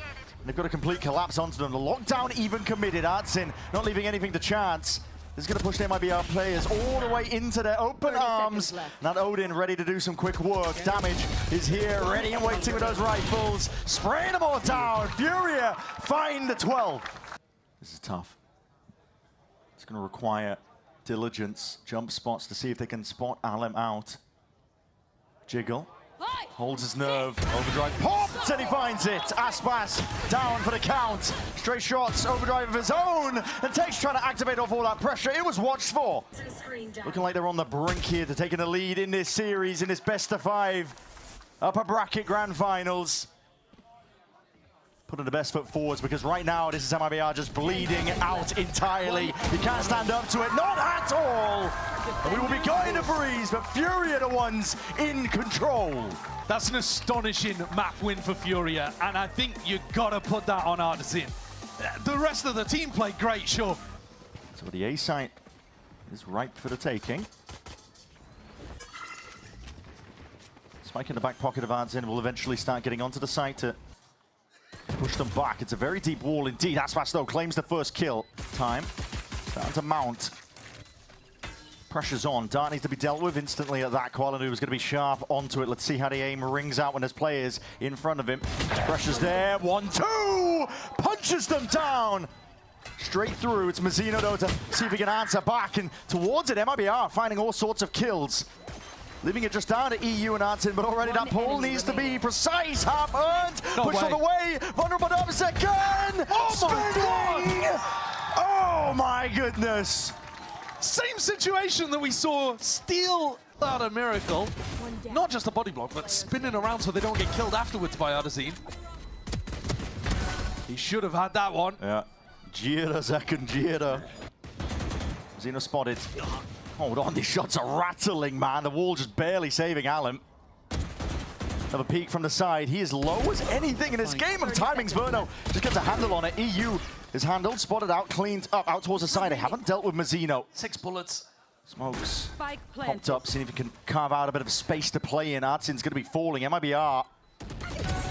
They've got a complete collapse onto them. The lockdown even committed. Artsin not leaving anything to chance. This is going to push the MIBR players all the way into their open arms. Now Odin ready to do some quick work. Damage is here, ready and waiting with those rifles. Spraying them all down. Furia find the 12. This is tough. It's going to require diligence, jump spots to see if they can spot Alem out. Jiggle. Holds his nerve, overdrive popped, and he finds it. Aspas down for the count. Straight shots, overdrive of his own, and Takes trying to activate off all that pressure. It was watched for. Looking like they're on the brink here to taking the lead in this series, in this best of 5 upper bracket grand finals. Putting the best foot forwards, because right now this is MIBR just bleeding out entirely. You can't stand up to it, not at all. And we will be going to breeze, but Furia are the ones in control. That's an astonishing map win for Furia, and I think you gotta put that on Artazine. The rest of the team played great, sure. So the A site is ripe for the taking. Spike in the back pocket of Artazine will eventually start getting onto the site to push them back. It's a very deep wall indeed. Aspas though claims the first kill. Time. Starting to mount. Pressure's on. Dart needs to be dealt with instantly at that. Koalanu is going to be sharp onto it. Let's see how the aim rings out when there's players in front of him. Pressure's there. 1-2! Punches them down! Straight through. It's Mazzino though to see if he can answer back. And towards it, MIBR finding all sorts of kills. Leaving it just down to EU and Artsin, but already that pull needs to be precise. Half earned. Push on the way. Vulnerable to second. Oh my God! Oh my goodness! Same situation that we saw steal out of Miracle. Not just a body block, but spinning around so they don't get killed afterwards by Artazine. He should have had that one. Yeah. Jira, second Jira. Zeno spotted. Hold on, these shots are rattling, man. The wall just barely saving Alem. Another peek from the side. He is low as anything in this game, and timing's Verno just gets a handle on it. EU is handled, spotted out, cleaned up, out towards the side. They haven't dealt with Mazzino. 6 bullets. Smokes Spike popped planted. up, seeing if he can carve out a bit of space to play in. Artsin's going to be falling. MIBR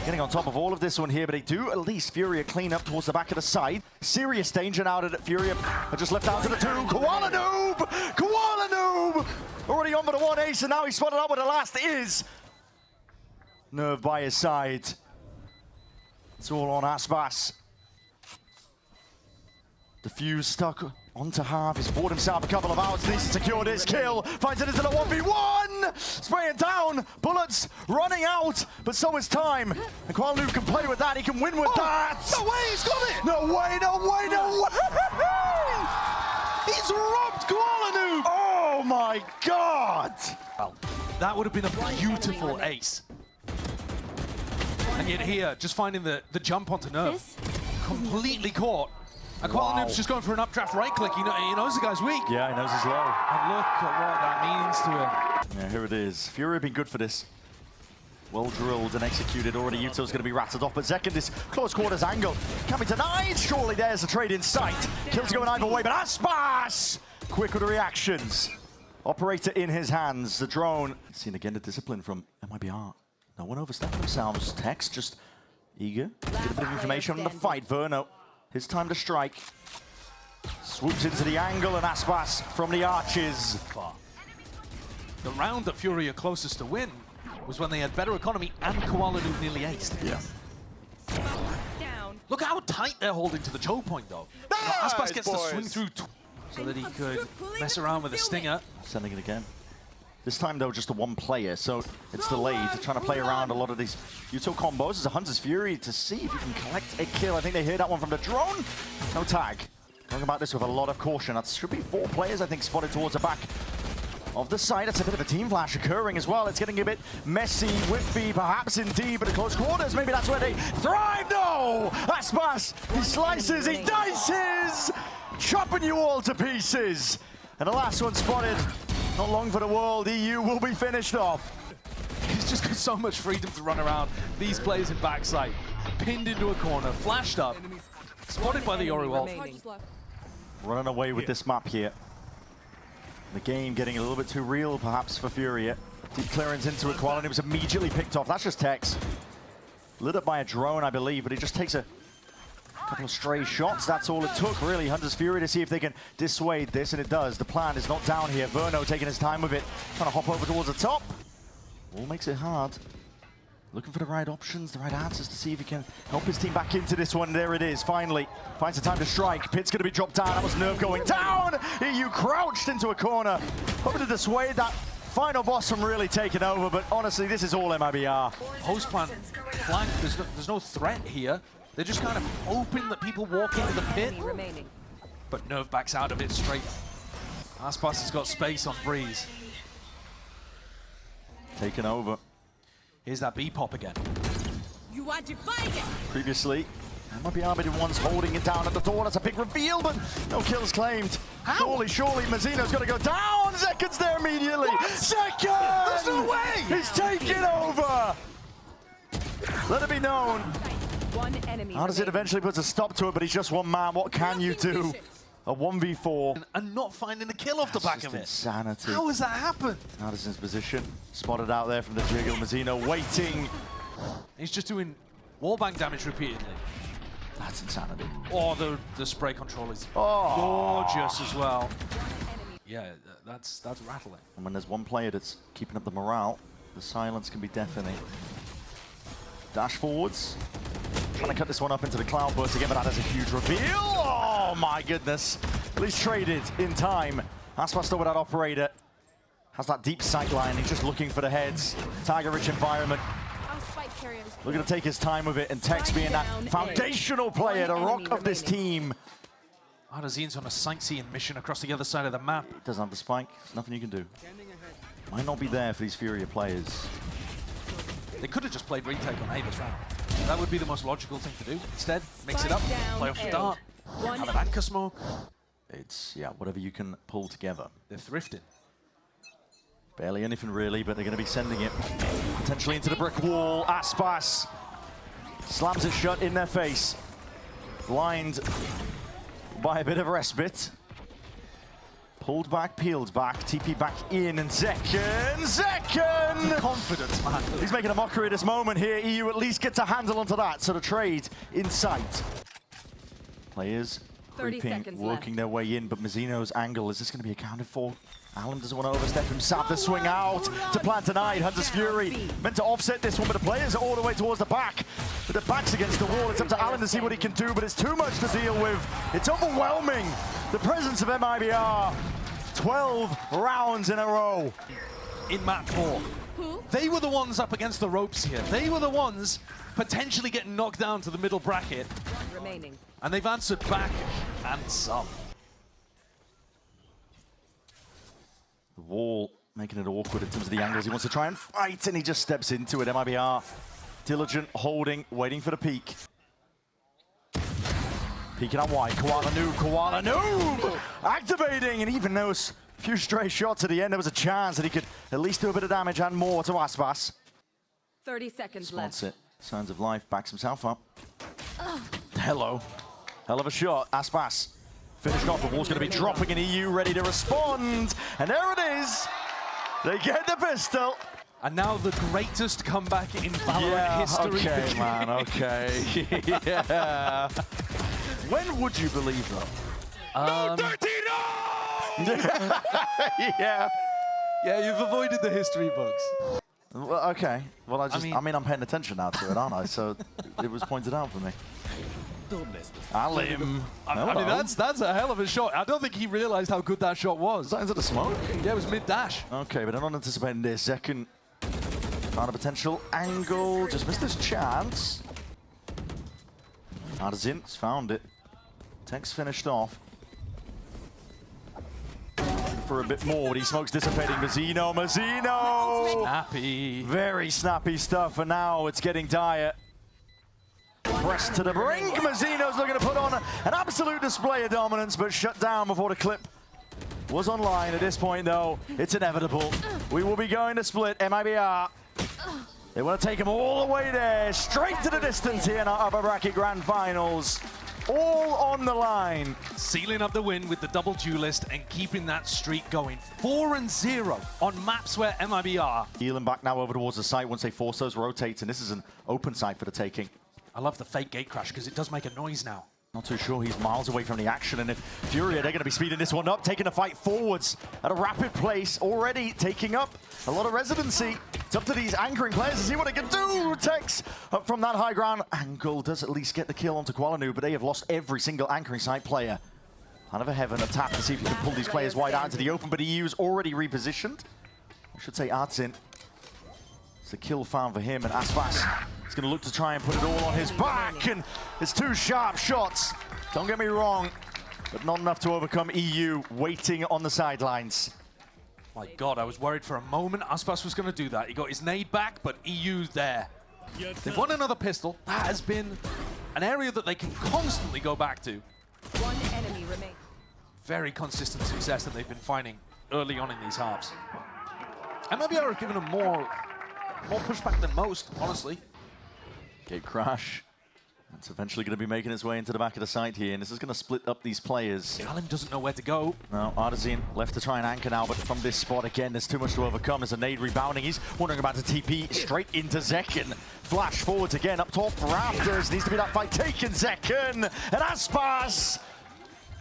getting on top of all of this one here, but they do at least Furia clean up towards the back of the side. Serious danger now that Furia are just left out to the 2. Koala Noob! Koala Noob! Already on for the 1 ace, and now he's spotted up with the last is. Nerve by his side. It's all on Aspas. The fuse stuck onto half. He's bought himself a couple of hours. Needs to secure this kill. Finds it into the 1v1. Spraying down. Bullets running out. But so is time. And Koala Noob can play with that. He can win with that. No way, he's got it! No way, no way, no way! He's robbed Koala Noob. Oh my God. Well, that would have been a beautiful ace. And yet here, just finding the jump onto Nerve. This Completely caught. And Koala Noob's just going for an updraft right click. He knows the guy's weak. Yeah, he knows he's low. And look at what that means to him. Yeah, here it is. Fury have been good for this. Well drilled and executed. Already Yuto's going to be rattled off, but Zek in this close quarters angle can be denied. Surely there's the trade in sight. Kills going either way, but Aspas! Quick with the reactions. Operator in his hands. The drone. Seen again the discipline from MIBR. No one overstepping themselves. Tex just eager to get a bit of information on the fight. Verno, his time to strike. Swoops into the angle, and Aspas from the arches. The round that Fury are closest to win was when they had better economy and Koala Noob nearly aced. Yeah. down. Look how tight they're holding to the choke point, though. Nice, Aspas gets to boys. swing through so that he could mess around with a stinger. Sending it again. This time, though, just a one player, so it's delayed. They're trying to play around a lot of these Yuto combos. It's a Hunter's Fury to see if he can collect a kill. I think they hear that one from the drone. No tag. Going about this with a lot of caution. That should be 4 players, I think, spotted towards the back of the side. It's a bit of a team flash occurring as well. It's getting a bit messy, whippy, perhaps indeed, but at close quarters, maybe that's where they thrive. No! Aspas, he slices, he dices, chopping you all to pieces. And the last one spotted. Not long for the world. EU will be finished off. He's just got so much freedom to run around. These players in backside, pinned into a corner, flashed up, spotted by the Yori wall. Running away with this map here. The game getting a little bit too real, perhaps, for Furia. Deep clearance into it. Koala Noob was immediately picked off. That's just Tex. Lit up by a drone, I believe, but he just takes a couple of stray shots. That's all it took, really. Hunter's Fury to see if they can dissuade this, and it does. The plan is not down here. Verno taking his time with it, trying to hop over towards the top. All makes it hard. Looking for the right options, the right answers to see if he can help his team back into this one. There it is, finally. Finds the time to strike. Pit's going to be dropped down. That was Nerve going down. EU crouched into a corner. Hoping to dissuade that final boss from really taking over, but honestly, this is all MIBR. Post plant flank, there's no threat here. They're just kind of hoping that people walk into the pit. But Nerve backs out of it straight. Aspas has got space on Breeze. Taken over. Here's that B-pop again. You are divided. Previously, MIBR be the ones holding it down at the door. That's a big reveal, but no kills claimed. How? Surely, Mazzino's got to go down. Zekin's there immediately. Zekin! There's no way! He's taking over! Let it be known. One enemy. How does it eventually put a stop to it, but he's just one man. What can you do? A 1v4. And not finding the kill off the back of it. Insanity. How has that happened? Addison's position. Spotted out there from the jiggle. Mazzino waiting. He's just doing wallbang damage repeatedly. That's insanity. Oh, the spray control is Oh. gorgeous as well. Yeah, that's rattling. And when there's one player that's keeping up the morale, the silence can be deafening. Dash forwards. Trying to cut this one up into the cloud burst again, but that is a huge reveal. Oh my goodness. At least traded in time. Aspas still with that operator. Has that deep sight line. He's just looking for the heads. Tiger-rich environment. Looking to take his time with it, and Tex being that foundational player, the rock of this team. Ardazin's on a sightseeing mission across the other side of the map. Doesn't have the spike. There's nothing you can do. Might not be there for these Furia players. They could have just played retake on A this round. That would be the most logical thing to do. Instead, mix it up, play off the dart, have an anchor smoke. It's, yeah, whatever you can pull together. They're thrifting. Barely anything really, but they're going to be sending it potentially into the brick wall. Aspas slams it shut in their face. blind by a bit of respite. Pulled back, peeled back, TP back in, and Zekken! Confidence, man. He's making a mockery of this moment here. EU at least gets a handle onto that, so the trade in sight. Players 30 creeping, seconds working their way in, but Mazzino's angle, is this going to be accounted for? Allen doesn't want to overstep himself. The swing out to plant denied. Hunter's Fury meant to offset this one, but the players are all the way towards the back. With their backs against the wall, it's up to Allen to see what he can do, but it's too much to deal with. It's overwhelming. The presence of MIBR. 12 rounds in a row. In map 4. They were the ones up against the ropes here. They were the ones potentially getting knocked down to the middle bracket. Remaining. And they've answered back and some. The wall making it awkward in terms of the angles. He wants to try and fight, and he just steps into it. MIBR, diligent, holding, waiting for the peak. Peeking out wide. Koala Noob! Activating, and even those few stray shots at the end, there was a chance that he could at least do a bit of damage and more to Aspas. 30 seconds left. Spots it. Signs of life, backs himself up. Hello. Hell of a shot. Aspas finished off. The wall's going to be dropping in EU, ready to respond. And there it is. They get the pistol. And now the greatest comeback in VALORANT history. Okay, man, okay. Yeah. When would you believe that? No 13! Yeah. Yeah, you've avoided the history books. Well, okay. Well, I mean, I'm paying attention now to it, aren't I? So it was pointed out for me. Alim. I mean, that's a hell of a shot. I don't think he realized how good that shot was. Was that into the smoke? Yeah, it was mid-dash. Okay, but I'm not anticipating this. Second, found a potential angle. Just missed his chance. Artisan's found it. Tech's finished off. For a bit more, but he smokes dissipating. Mazzino! Snappy. Very snappy stuff, and now it's getting dire. Pressed to the brink. Mazzino's looking to put on an absolute display of dominance, but shut down before the clip was online. At this point, though, it's inevitable. We will be going to split. MIBR. They want to take him all the way there, straight to the distance here in our upper bracket grand finals. All on the line. Sealing up the win with the double duelist and keeping that streak going. 4-0 on maps where MIBR. Healing back now over towards the site once they force those rotates, and this is an open site for the taking. I love the fake gate crash because it does make a noise now. Not too sure, he's miles away from the action, and if Furia, they're going to be speeding this one up, taking the fight forwards at a rapid pace, already taking up a lot of residency. It's up to these anchoring players to see what they can do. Tex up from that high ground angle does at least get the kill onto Kualanu, but they have lost every single anchoring site player. Kind of a heaven attack to see if you can pull these players wide out into the open, but EU's already repositioned. I should say Artsin. It's a kill found for him, and Aspas is going to look to try and put it all on his back, and it's two sharp shots. Don't get me wrong, but not enough to overcome EU waiting on the sidelines. My God, I was worried for a moment Aspas was going to do that. He got his nade back, but EU's there. They've won another pistol. That has been an area that they can constantly go back to. One enemy remains. Very consistent success that they've been finding early on in these halves. MIBR have given them more pushback than most, honestly. Gate crash. It's eventually going to be making its way into the back of the site here, and this is going to split up these players. Alim doesn't know where to go. Now, Artisan left to try and anchor now, but from this spot again, there's too much to overcome. There's a nade rebounding. He's wondering about the TP straight into Zekken. Flash forwards again, up top for Raptors. Needs to be that fight taken. Zekken and Aspas.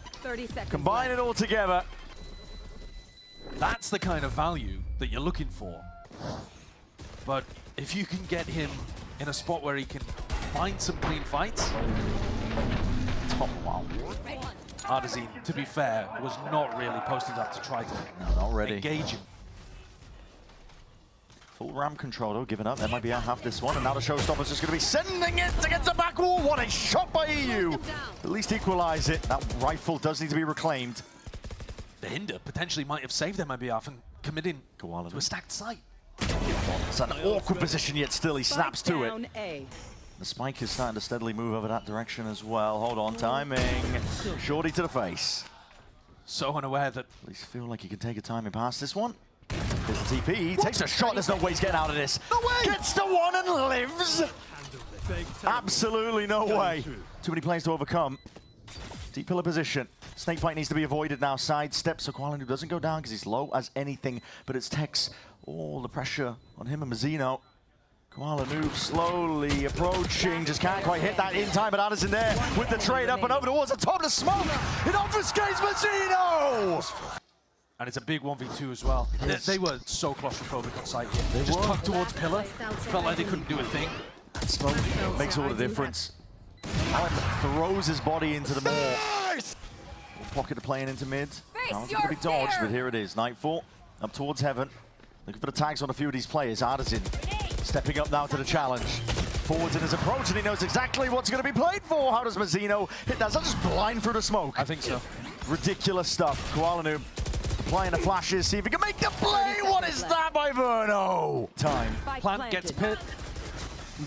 30 seconds. Combine it all together. That's the kind of value that you're looking for. But if you can get him in a spot where he can find some clean fights. Top wow. Artisan, to be fair, was not really posted up to try to not ready. engage him. Full RAM control though, giving up. MIBR have this one, and now the showstopper's just going to be sending it against the back wall. What a shot by EU! At least equalize it. That rifle does need to be reclaimed. The hinder potentially might have saved MIBR from committing to a stacked site. It's an awkward position, yet still he snaps to it. A. The spike is starting to steadily move over that direction as well. Hold on, timing. Shorty to the face. So unaware that... At least feel like he can take a timing past this one. There's the TP. He takes a shot. There's no way he's getting out of this. No way! Gets the one and lives. Absolutely no way. Too many players to overcome. Deep pillar position. Snake fight needs to be avoided now. Side steps so Koala Noob doesn't go down because he's low as anything, but it's Tex. All the pressure on him and Mazzino. Koala Noob slowly approaching, just can't quite hit that in time, but Addison there with the trade up and over towards the top of the smoke. It obfuscates Mazzino! And it's a big 1v2 as well. They were so claustrophobic on site here. They just tucked towards pillar. Felt like they couldn't do a thing. Smoke makes all the difference. Allen throws his body into the maw. Pocket of playing into mid. That was going to be dodged, but here it is. Nightfall up towards heaven. Looking for the tags on a few of these players. Artisan stepping up now to the challenge. Forwards in his approach, and he knows exactly what's going to be played for. How does Mazzino hit that? Is that just blind through the smoke? I think so. Ridiculous stuff. Koala Noob applying the flashes. See if he can make the play. What is that by Verno? Time. Plant gets pit.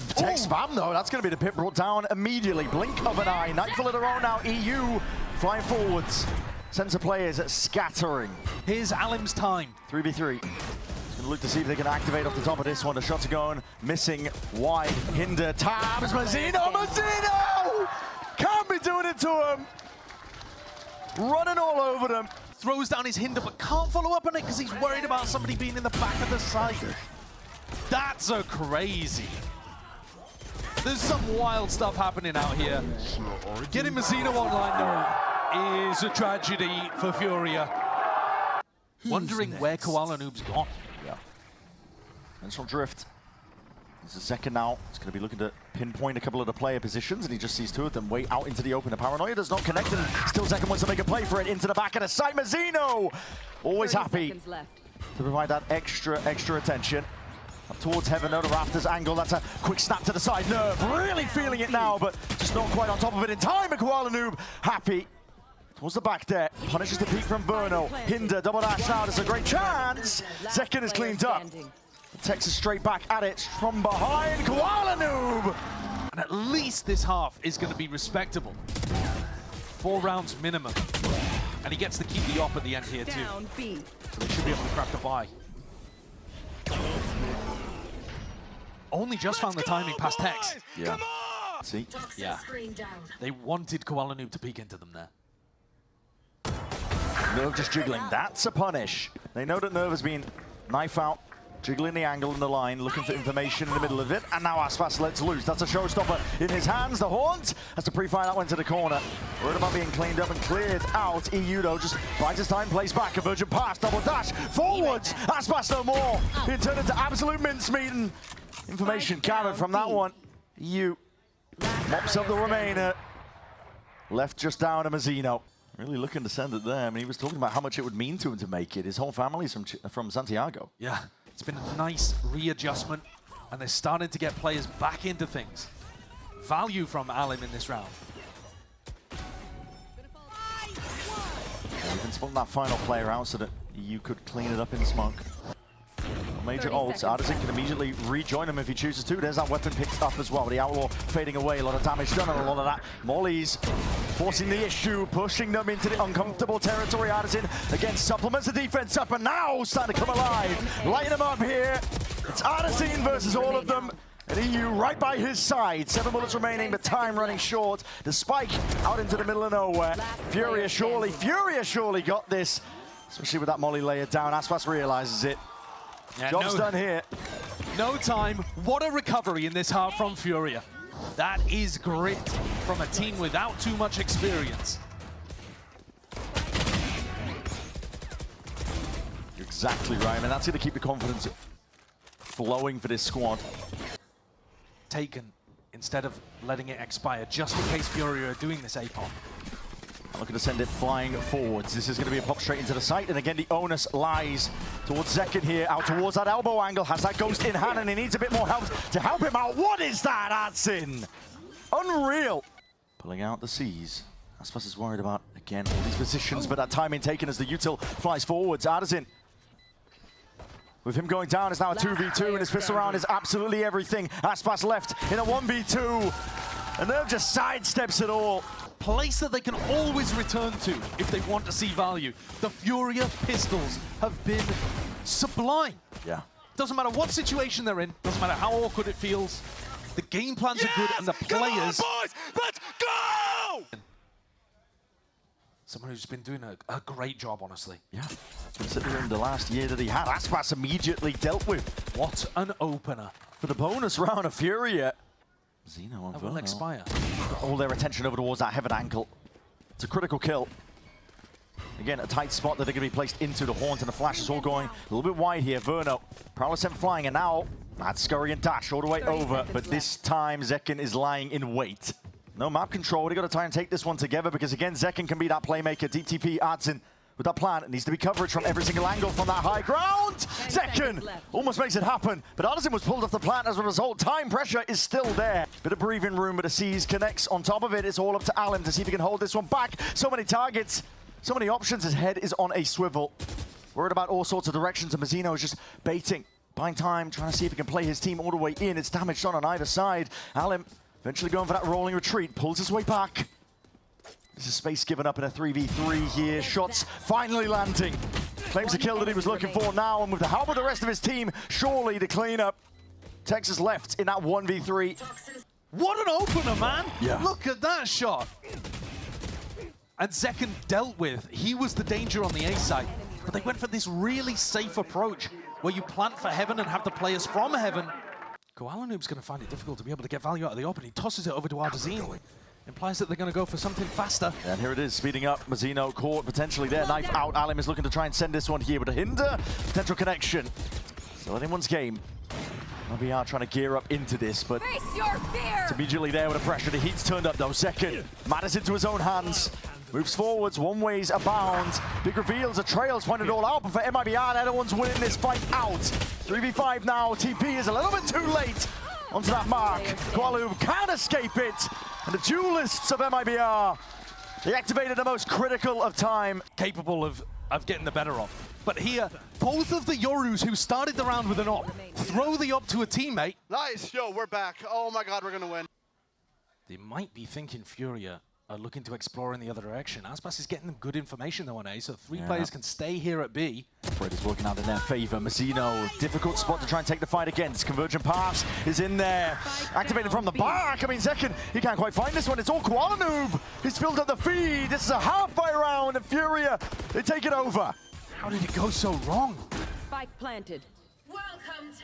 Tech spam though, that's going to be the pit brought down immediately. Blink of an eye. Nightfall of their own now. EU flying forwards. Center players scattering. Here's Alim's time. 3v3. He's going to look to see if they can activate off the top of this one. The shots are going. Missing wide. Hinder. Tabs. Mazzino. Mazzino! Can't be doing it to him. Running all over them. Throws down his hinder, but can't follow up on it because he's worried about somebody being in the back of the site. That's a crazy. There's some wild stuff happening out here. Getting Mazzino online though is a tragedy for Furia. Wondering where Koala Noob's gone. Yeah. Central drift. This is second now. He's going to be looking to pinpoint a couple of the player positions, and he just sees two of them way out into the open. The paranoia does not connect, and still second wants to make a play for it into the back of the site. Mazzino always happy to provide that extra attention. Up towards heaven, no, the rafters angle. That's a quick snap to the side. Nerve really feeling it now, but just not quite on top of it in time. And Koala Noob happy. Towards the back there. Punishes the peek from Verno. Hinder, double dash now. There's a great chance. Zekin is cleaned up. Texas straight back at it from behind. Koala Noob! And at least this half is going to be respectable. 4 rounds minimum. And he gets to keep the op at the end here too. So they should be able to crack the buy. Only just found the timing past Tex. Yeah. See? Yeah. They wanted Koala Noob to peek into them there. Nerve just jiggling. That's a punish. They know that Nerve has been knife out, jiggling the angle and the line, looking for information in the middle of it. And now Aspas lets loose. That's a showstopper in his hands. The Haunt has to pre-fire that one to the corner. Worried about being cleaned up and cleared out. EU though just finds his time, plays back. A virgin pass, double dash, forwards. Aspas no more. Being turned into absolute mincemeat, and information gathered from that one. EU mops up the remainder. Left just down to Mazzino. Really looking to send it there. I mean, he was talking about how much it would mean to him to make it. His whole family's from Santiago. Yeah, it's been a nice readjustment, and they're starting to get players back into things. Value from Alim in this round. We've been spotting that final player out so that you could clean it up in smoke. Major ults. Artisan can immediately rejoin him if he chooses to. There's that weapon picked up as well. The Outlaw fading away. A lot of damage done and a lot of that. Molly's forcing the issue, pushing them into the uncomfortable territory. Artisan again supplements the defense up, and now starting to come alive. Lighting them up here. It's Artisan versus all of them. And EU right by his side. 7 bullets remaining, but time running short. The spike out into the middle of nowhere. Furia surely got this, especially with that Molly layered down. Aspas realizes it. Yeah, Job's done here. No time. What a recovery in this half from Furia. That is grit from a team without too much experience. You're exactly right, man. That's going to keep the confidence flowing for this squad. Taken instead of letting it expire, just in case Furia are doing this APOM. Looking to send it flying forwards. This is going to be a pop straight into the site, and again the onus lies towards Zekin here, out towards that elbow angle, has that ghost in hand, and he needs a bit more help to help him out. What is that, Adsin? Unreal. Pulling out the C's. Aspas is worried about, again, all these positions, but that timing taken as the util flies forwards. Artisan, with him going down, is now a 2v2, and his pistol round is absolutely everything. Aspas left in a 1v2, and Nerve just sidesteps it all. Place that they can always return to if they want to see value. The Furia pistols have been sublime. Yeah. Doesn't matter what situation they're in, doesn't matter how awkward it feels, The game plans are good and the players... Come on, boys! Let's go! Someone who's been doing a great job, honestly. Yeah, considering the last year that he had, Aspas immediately dealt with. What an opener. For the bonus round of Furia, Zeno and That will Verno expire. all their attention over towards that heaven ankle. It's a critical kill. Again, a tight spot that they're going to be placed into. The Haunt and the Flash is all going a little bit wide here. Verno, Prowler sent flying, and now mad scurry and dash all the way over. But this time, Zekken is lying in wait. No map control. They got to try and take this one together because, again, Zekken can be that playmaker. DTP adds in with that plan. It needs to be coverage from every single angle from that high ground. Zekken almost makes it happen, but Addison was pulled off the plant as a result. Time pressure is still there. Bit of breathing room, but the Seas connects on top of it. It's all up to Alim to see if he can hold this one back. So many targets, so many options. His head is on a swivel. Worried about all sorts of directions, and Mazzino is just baiting, buying time, trying to see if he can play his team all the way in. It's damaged on either side. Alim eventually going for that rolling retreat, pulls his way back. This is space given up in a 3v3 here. Shots finally landing. Claims the kill that he was looking for now, and with the help of the rest of his team, surely the cleanup. Texas left in that 1v3. What an opener, man! Yeah. Look at that shot! And Zekken dealt with. He was the danger on the A side, but they went for this really safe approach where you plant for heaven and have the players from heaven. Koala Noob's going to find it difficult to be able to get value out of the open. He tosses it over to Ardazine. Implies that they're going to go for something faster. And here it is, speeding up. Mazzino caught potentially there. Knife out. Alim is looking to try and send this one here, but a hinder. Potential connection. Still anyone's game. MIBR trying to gear up into this, but it's immediately there with the pressure. The heat's turned up though. Second, matters into his own hands. Moves forwards, one way's abound. Big reveals, the trails pointed all out, but for MIBR, everyone's winning this fight out. 3v5 now, TP is a little bit too late onto that mark. Kualu can't escape it. And the duelists of MIBR, they activated the most critical of time. Capable of getting the better of. But here, both of the Yorus who started the round with an op throw the op to a teammate. Nice, yo, we're back. Oh my god, we're gonna win. They might be thinking Furia are looking to explore in the other direction. Aspas is getting them good information though on A, so three players can stay here at B. Fred is working out in their favor. Mazzino, difficult spot to try and take the fight against. Convergent pass is in there. Activated from the back. I mean, Zekken, he can't quite find this one. It's all Koala Noob. He's filled up the feed. This is a halfway round, and Furia, they take it over. How did it go so wrong? Spike planted.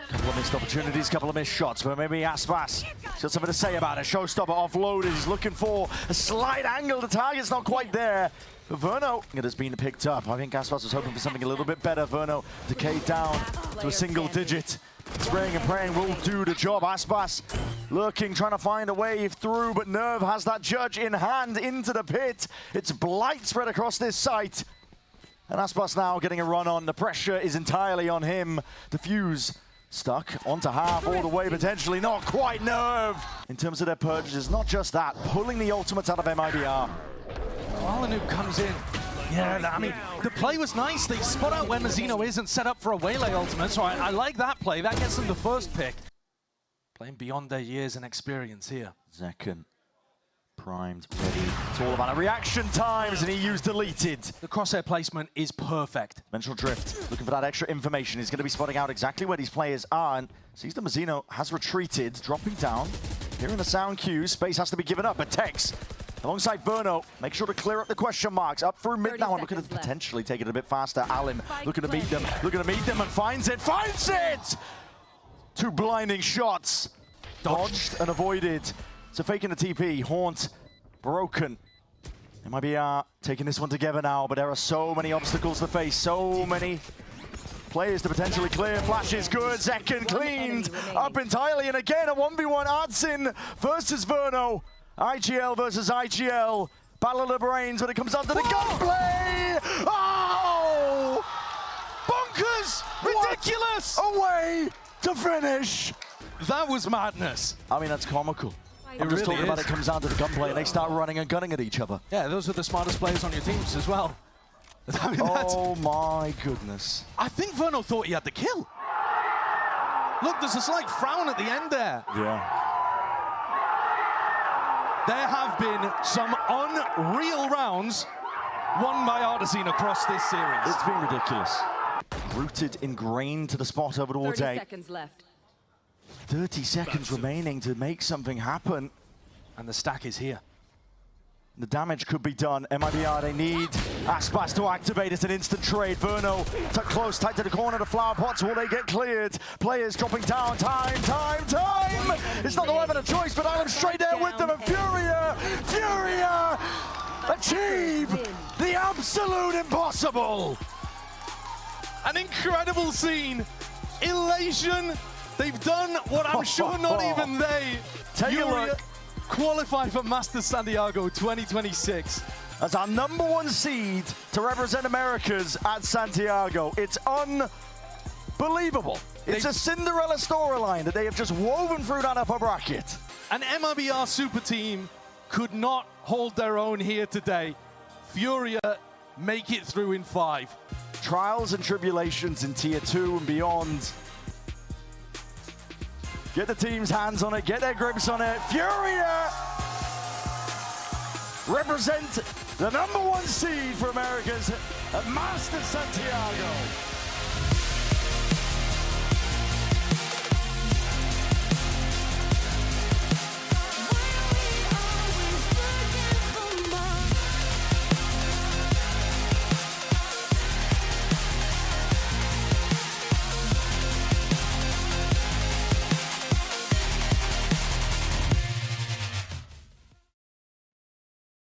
Couple of missed opportunities, couple of missed shots, but maybe Aspas got something to say about it. Showstopper offloaded. He's looking for a slight angle. The target's not quite there. But Verno, it has been picked up. I think Aspas was hoping for something a little bit better. Verno decayed down to a single digit. Spraying and praying will do the job. Aspas looking, trying to find a wave through, but Nerve has that judge in hand into the pit. It's blight spread across this site. And Aspas now getting a run on. The pressure is entirely on him. The fuse stuck onto half all the way, potentially not quite. Nerve in terms of their purchases, not just that, pulling the ultimates out of MIBR. Alanu comes in. Yeah, I mean, the play was nice. They spot out where Mazzino is and set up for a Waylay ultimate, so I like that play. That gets them the first pick. Playing beyond their years and experience here. Zekken primed, ready. It's all about reaction times, and he used deleted. The crosshair placement is perfect. Dimensional drift, looking for that extra information. He's going to be spotting out exactly where these players are, and sees that Mazzino has retreated, dropping down. Hearing the sound cues, space has to be given up, but Tex, alongside Verno, make sure to clear up the question marks. Up through mid now, and looking to potentially take it a bit faster. Alim looking to meet them, and finds it! Two blinding shots. Dodged and avoided. So faking the TP, Haunt broken. MIBR taking this one together now, but there are so many obstacles to face, so many players to potentially clear. Flash is good, Zekken cleaned up entirely, and again a 1v1 Ardsin versus Verno. IGL versus IGL. Battle of the brains when it comes down to the gunplay! Oh! Bonkers! Ridiculous! What a way to finish! That was madness. I mean, that's comical. I'm just talking about it comes down to the gunplay and they start running and gunning at each other. Yeah, those are the smartest players on your teams as well. I mean, oh my goodness. I think Verno thought he had the kill. Look, there's a slight frown at the end there. Yeah. There have been some unreal rounds won by Ardazine across this series. It's been ridiculous. Rooted, ingrained to the spot over towards 30 A. seconds left. 30 seconds remaining to make something happen. And the stack is here. The damage could be done. MIBR, they need Aspas to activate. It's an instant trade. Verno tucked close, tight to the corner. The flower pots, will they get cleared? Players dropping down. Time! It's not the weapon of choice, but I'm straight there with them. And Furia achieve the absolute impossible. An incredible scene. Elation. They've done what I'm sure not even they. Take a look. Qualify for Masters Santiago 2026. As our #1 seed to represent Americas at Santiago. It's unbelievable. It's a Cinderella storyline that they have just woven through that upper bracket. An MIBR super team could not hold their own here today. Furia make it through in 5. Trials and tribulations in Tier 2 and beyond. Get the team's hands on it, get their grips on it. Furia represent the #1 seed for Americas at Masters Santiago.